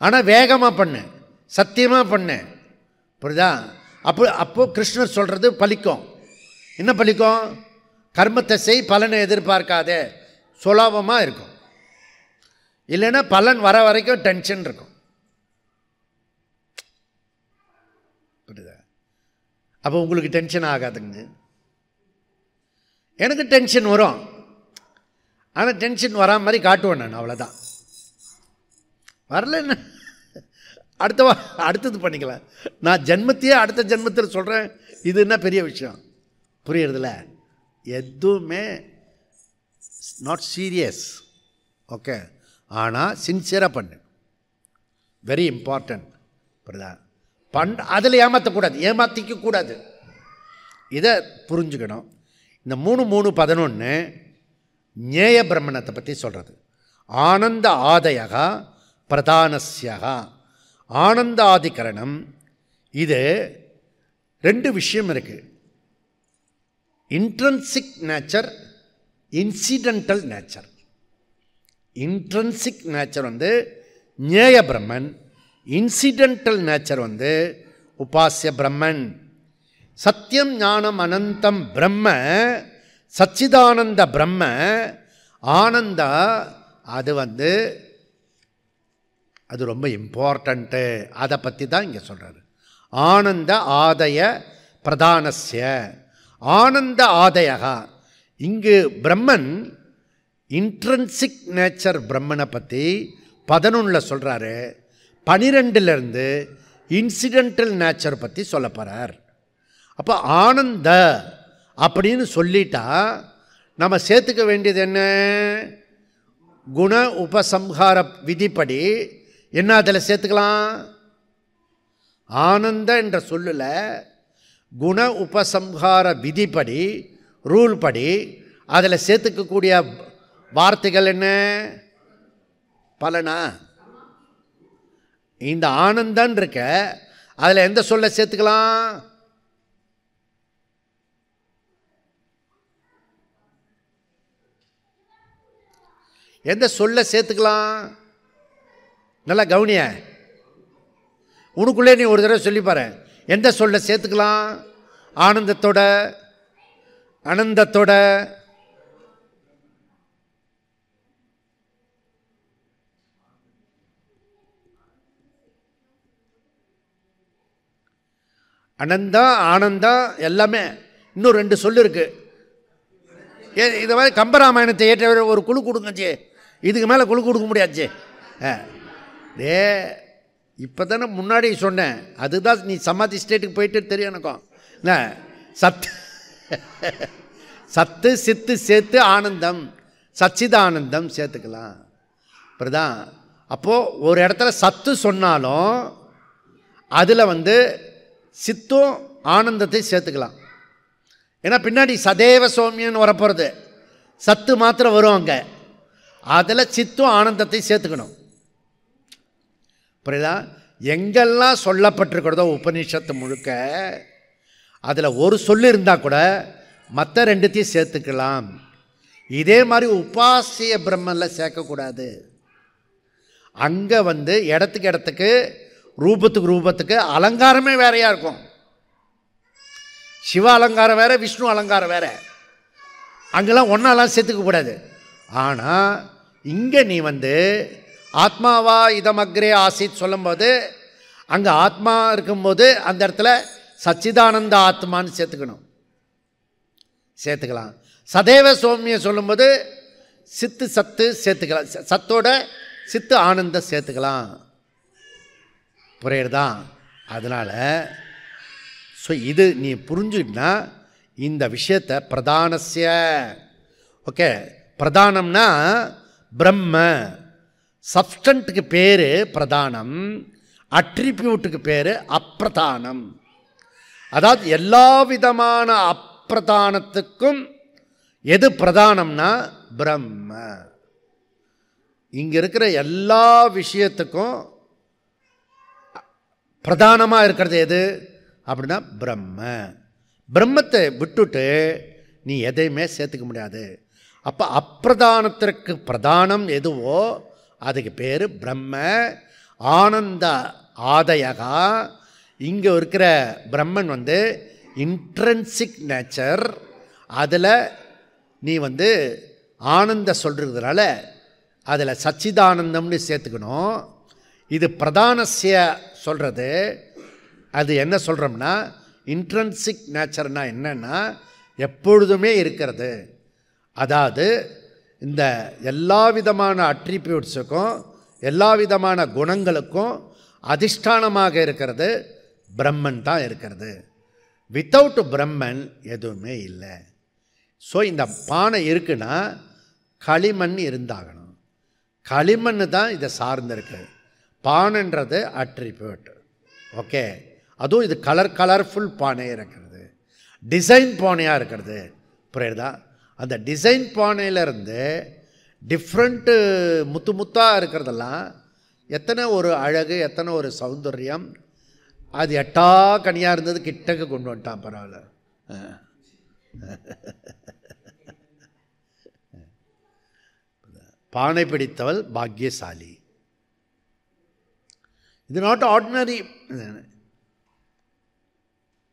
ஆனால் வேகமாக பண்ணு, சத்தியமாக பண்ணு. புரியுதா? அப்போது கிருஷ்ணர் சொல்கிறது பலிக்கும். என்ன பலிக்கும்? கர்மத்தை செய், பலனை எதிர்பார்க்காதே, சுலபமாக இருக்கும். இல்லைன்னா பலன் வர வரைக்கும் டென்ஷன் இருக்கும். புரியுதா? அப்போ உங்களுக்கு டென்ஷன் ஆகாதுங்க. எனக்கு டென்ஷன் வரும், ஆனால் டென்ஷன் வரா மாதிரி காட்டுவேன் நான், அவ்வளோதான். வரல என்ன அடுத்தது பண்ணிக்கலாம். நான் ஜென்மத்தையே அடுத்த ஜென்மத்தில் சொல்கிறேன். இது என்ன பெரிய விஷயம்? புரியுறதில்ல? எதுவுமே நாட் சீரியஸ். ஓகே, ஆனால் சின்சியராக பண்ணு, வெரி இம்பார்ட்டன்ட். புரியுதா? அதில் ஏமாற்றக்கூடாது, ஏமாற்றிக்கக்கூடாது. இதை புரிஞ்சுக்கணும். இந்த 3:3:11 ஞேய பிரம்மணத்தை பற்றி சொல்கிறது. ஆனந்த ஆதயகா பிரதானஸ்யகா, ஆனந்த ஆதிகரணம். இது ரெண்டு விஷயம் இருக்குது, intrinsic nature, incidental nature. Intrinsic nature வந்து ஞேய பிரம்மன், இன்சிடென்டல் நேச்சர் வந்து உபாசிய பிரம்மன். சத்தியம் ஞானம் அனந்தம் பிரம்ம, சச்சிதானந்த பிரம்ம, ஆனந்தா அது வந்து அது ரொம்ப இம்பார்ட்டண்ட்டு. அதை பற்றி தான் இங்கே சொல்கிறாரு. ஆனந்த ஆதய பிரதானஸ்ய, ஆனந்த ஆதயகா. இங்கு பிரம்மன் இன்ட்ரன்சிக் நேச்சர் பிரம்மனை பற்றி 11 சொல்கிறாரு. 12 இன்சிடென்டல் நேச்சர் பற்றி சொல்ல போகிறார். அப்போ ஆனந்த அப்படின்னு சொல்லிட்டா நம்ம சேர்த்துக்க வேண்டியது என்ன? குண உபசம்ஹார விதிப்படி என்ன அதில் சேர்த்துக்கலாம்? ஆனந்த என்ற சொல்லில் குண உபசம்ஹார விதிப்படி, ரூல் படி அதில் சேர்த்துக்கக்கூடிய வார்த்தைகள் என்ன? பலனா? இந்த ஆனந்தன் இருக்க அதில் எந்த சொல்ல சேர்த்துக்கலாம்? எந்த சொல்ல சேர்த்துக்கலாம்? நல்லா கவனிய, உனக்குள்ளே நீ ஒரு தடவை சொல்லிப்பாரு. எந்த சொல்ல சேர்த்துக்கலாம்? ஆனந்தத்தோட, அனந்தத்தோட, அனந்தா ஆனந்தா எல்லாமே. இன்னும் 2 சொல்லு இருக்கு. இது மாதிரி கம்பராமாயணத்தை ஏற்ற ஒரு குழு கொடுங்கச்சு, இதுக்கு மேலே குழு கொடுக்க முடியாச்சு. இப்போ தானே முன்னாடி சொன்னேன், அதுதான் நீ சமாதி ஸ்டேட்டுக்கு போயிட்டு தெரியும் எனக்கும். என்ன சத்து சித்து சேர்த்து ஆனந்தம், சச்சிதானந்தம் சேர்த்துக்கலாம். அப்படிதான். அப்போது ஒரு இடத்துல சத்து சொன்னாலும் அதில் சித்தும் ஆனந்தத்தை சேர்த்துக்கலாம். ஏன்னா பின்னாடி சதேவ சௌமியன்னு வரப்போகிறது, சத்து மாத்திரம் வரும் அங்கே, அதில் சித்தும் ஆனந்தத்தை சேர்த்துக்கணும். புரியுதா? எங்கெல்லாம் சொல்லப்பட்டிருக்கிறதோ உபநிஷத்து முழுக்க அதில் ஒரு சொல்லு இருந்தால் கூட மற்ற ரெண்டுத்தையும் சேர்த்துக்கலாம். இதே மாதிரி உபாசிய பிரம்மனில் சேர்க்கக்கூடாது. அங்கே இடத்துக்கு இடத்துக்கு ரூபத்துக்கு ரூபத்துக்கு அலங்காரமே வேறையாக இருக்கும். சிவ அலங்காரம் வேறு, விஷ்ணு அலங்காரம் வேறு. அங்கெல்லாம் ஒன்றாலாம் சேர்த்துக்கக்கூடாது. ஆனால் இங்கே நீ ஆத்மாவா இதமக்ரே ஆசித் சொல்லும்போது அங்கே ஆத்மா இருக்கும்போது அந்த இடத்துல சச்சிதானந்த ஆத்மான்னு சேர்த்துக்கலாம். சதேவ சௌமிய சொல்லும்போது சித்து சத்து சேர்த்துக்கலாம், சத்தோட சித்து ஆனந்தம் சேர்த்துக்கலாம். புரியுறதா? அதனால் இது நீ புரிஞ்சுக்கிட்டா இந்த விஷயத்தை பிரதானஸ்ய, ஓகே, பிரதானம்னா பிரம்ம, சப்ஸ்டன்ட்டுக்கு பேர் பிரதானம், அட்ரிபியூட்டுக்கு பேர் அப்பிரதானம். அதாவது எல்லா விதமான அப்பிரதானத்துக்கும் எது பிரதானம்னா பிரம்ம. இங்கே இருக்கிற எல்லா விஷயத்துக்கும் பிரதானமாக இருக்கிறது எது அப்படின்னா பிரம்ம. பிரம்மத்தை விட்டுட்டு நீ எதையுமே சேர்த்துக்க முடியாது. அப்போ அப்பிரதானத்திற்கு பிரதானம் எதுவோ அதுக்கு பேர் பிரம்ம. ஆனந்த ஆதயகா, இங்கே இருக்கிற பிரம்மன் இன்ட்ரென்சிக் நேச்சர். அதில் நீ ஆனந்த சொல்கிறதுனால அதில் சச்சிதானந்தம்னு சேர்த்துக்கணும். இது பிரதானசிய சொல்கிறது. அது என்ன சொல்கிறோம்னா இன்ட்ரென்சிக் நேச்சர்னால் என்னென்னா எப்பொழுதுமே இருக்கிறது. அதாவது இந்த எல்லா விதமான அட்ரிபியூட்ஸுக்கும் எல்லா விதமான குணங்களுக்கும் அதிஷ்டானமாக இருக்கிறது பிரம்மன் தான் இருக்கிறது. வித்தவுட் பிரம்மன் எதுவுமே இல்லை. ஸோ இந்த பானை இருக்குன்னா களிமண் இருந்தாகணும். களிமண் தான் இதை சார்ந்திருக்கு. பானைன்றது அட்ரிபியூட். ஓகே, அதுவும் இது கலர்ஃபுல் பானையாக இருக்கிறது, டிசைன் பானையாக இருக்கிறது. புரியுதா? அந்த டிசைன் பானையிலேருந்து டிஃப்ரெண்ட்டு முத்தாக இருக்கிறதெல்லாம் எத்தனை ஒரு அழகு, எத்தனை ஒரு சௌந்தர்யம். அது எட்டா கனியாக இருந்தது கிட்டக்கு கொண்டு வந்துட்டான். பரவாயில்ல. பானை பிடித்தவள் பாக்யசாலி. இது நாட் ஆர்டினரி.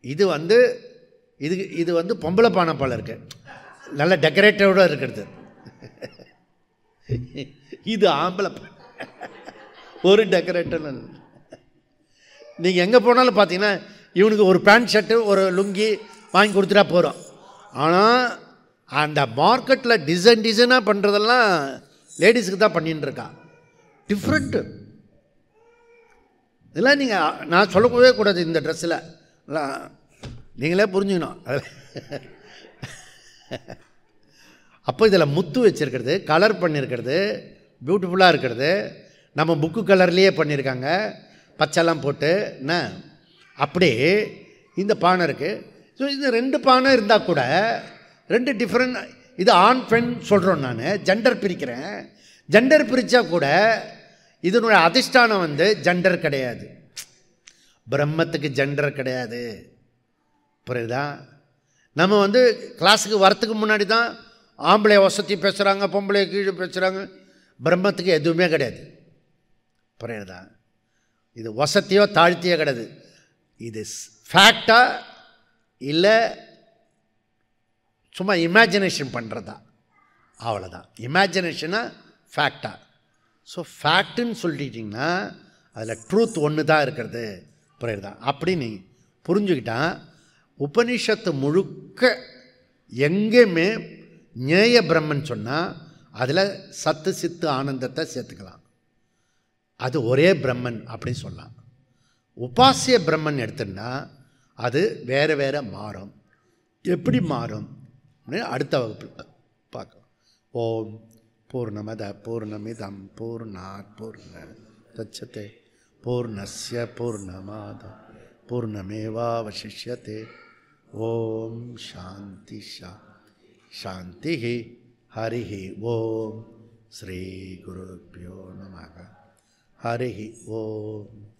இது இது பொம்பளை பானை போல இருக்கு, நல்ல டெக்கரேட்டிவோட இருக்கிறது. இது ஆம்பளை பானை, ஒரு டெக்கரேட்டர். நீங்கள் எங்கே போனாலும் பார்த்தீங்கன்னா இவனுக்கு ஒரு பேண்ட் ஷர்ட்டு ஒரு லுங்கி வாங்கி கொடுத்துட்டா போகிறோம். ஆனால் அந்த மார்க்கெட்டில் டிசைனாக பண்ணுறதெல்லாம் லேடிஸுக்கு தான் பண்ணின்னு இருக்கா. டிஃப்ரெண்ட்டு இதெல்லாம் நீங்கள் நான் சொல்லக்கூடவே கூடாது. இந்த ட்ரெஸ்ஸில் நீங்களே புரிஞ்சுக்கணும். அப்போ இதில் முத்து வச்சுருக்கிறது, கலர் பண்ணியிருக்கிறது, பியூட்டிஃபுல்லாக இருக்கிறது. நம்ம புக்கு கலர்லேயே பண்ணியிருக்காங்க, பச்சைலாம் போட்டு என்ன. அப்படி இந்த பானை இருக்குது. ஸோ இது ரெண்டு பானை இருந்தால் கூட ரெண்டு டிஃப்ரெண்ட், இது ஆண் பெண் சொல்கிறோம். நான் ஜெண்டர் பிரிக்கிறேன். ஜெண்டர் பிரித்தா கூட இதனுடைய அதிஷ்டானம் ஜெண்டர் கிடையாது. பிரம்மத்துக்கு ஜெண்டர் கிடையாது. புரியுதா? நம்ம கிளாஸுக்கு வரத்துக்கு முன்னாடி தான் ஆம்பளை வசதி பேசுகிறாங்க, பொம்பளை கீழே பேசுகிறாங்க. பிரம்மத்துக்கு எதுவுமே கிடையாது. புரியுதா? இது வசதியோ தாழ்த்தியோ கிடையாது. இது ஃபேக்டா இல்லை சும்மா இமேஜினேஷன் பண்ணுறதா? அவ்வளோதான். இமேஜினேஷனா ஃபேக்டா? ஸோ ஃபேக்டுன்னு சொல்லிட்டிங்கன்னா அதில் ட்ரூத் ஒன்று தான் இருக்கிறது. புரியுதா? அப்படி நீ புரிஞ்சுக்கிட்டா உபனிஷத்து முழுக்க எங்கேயுமே ஞேய பிரம்மன் சொன்னால் அதில் சத்து சித்து ஆனந்தத்தை சேர்த்துக்கலாம். அது ஒரே பிரம்மன் அப்படின்னு சொல்லலாம். உபாசிய பிரம்மன் எடுத்துன்னா அது வேறு வேறு மாறும். எப்படி மாறும்? அப்படின்னு அடுத்த வகுப்பில் பார்க்கலாம். ஓம் பூர்ணமத பூர்ணமிதம் பூர்ணாத் பூர்ணமுதச்யதே பூர்ணஸ்ய பூர்ணமாத பூர்ணமேவாவசிஷ்யதே. ஓம் சாந்தி சாந்தி. ஹரி ஓம். ஸ்ரீ குருப்யோ நமः. ஹரி ஓம்.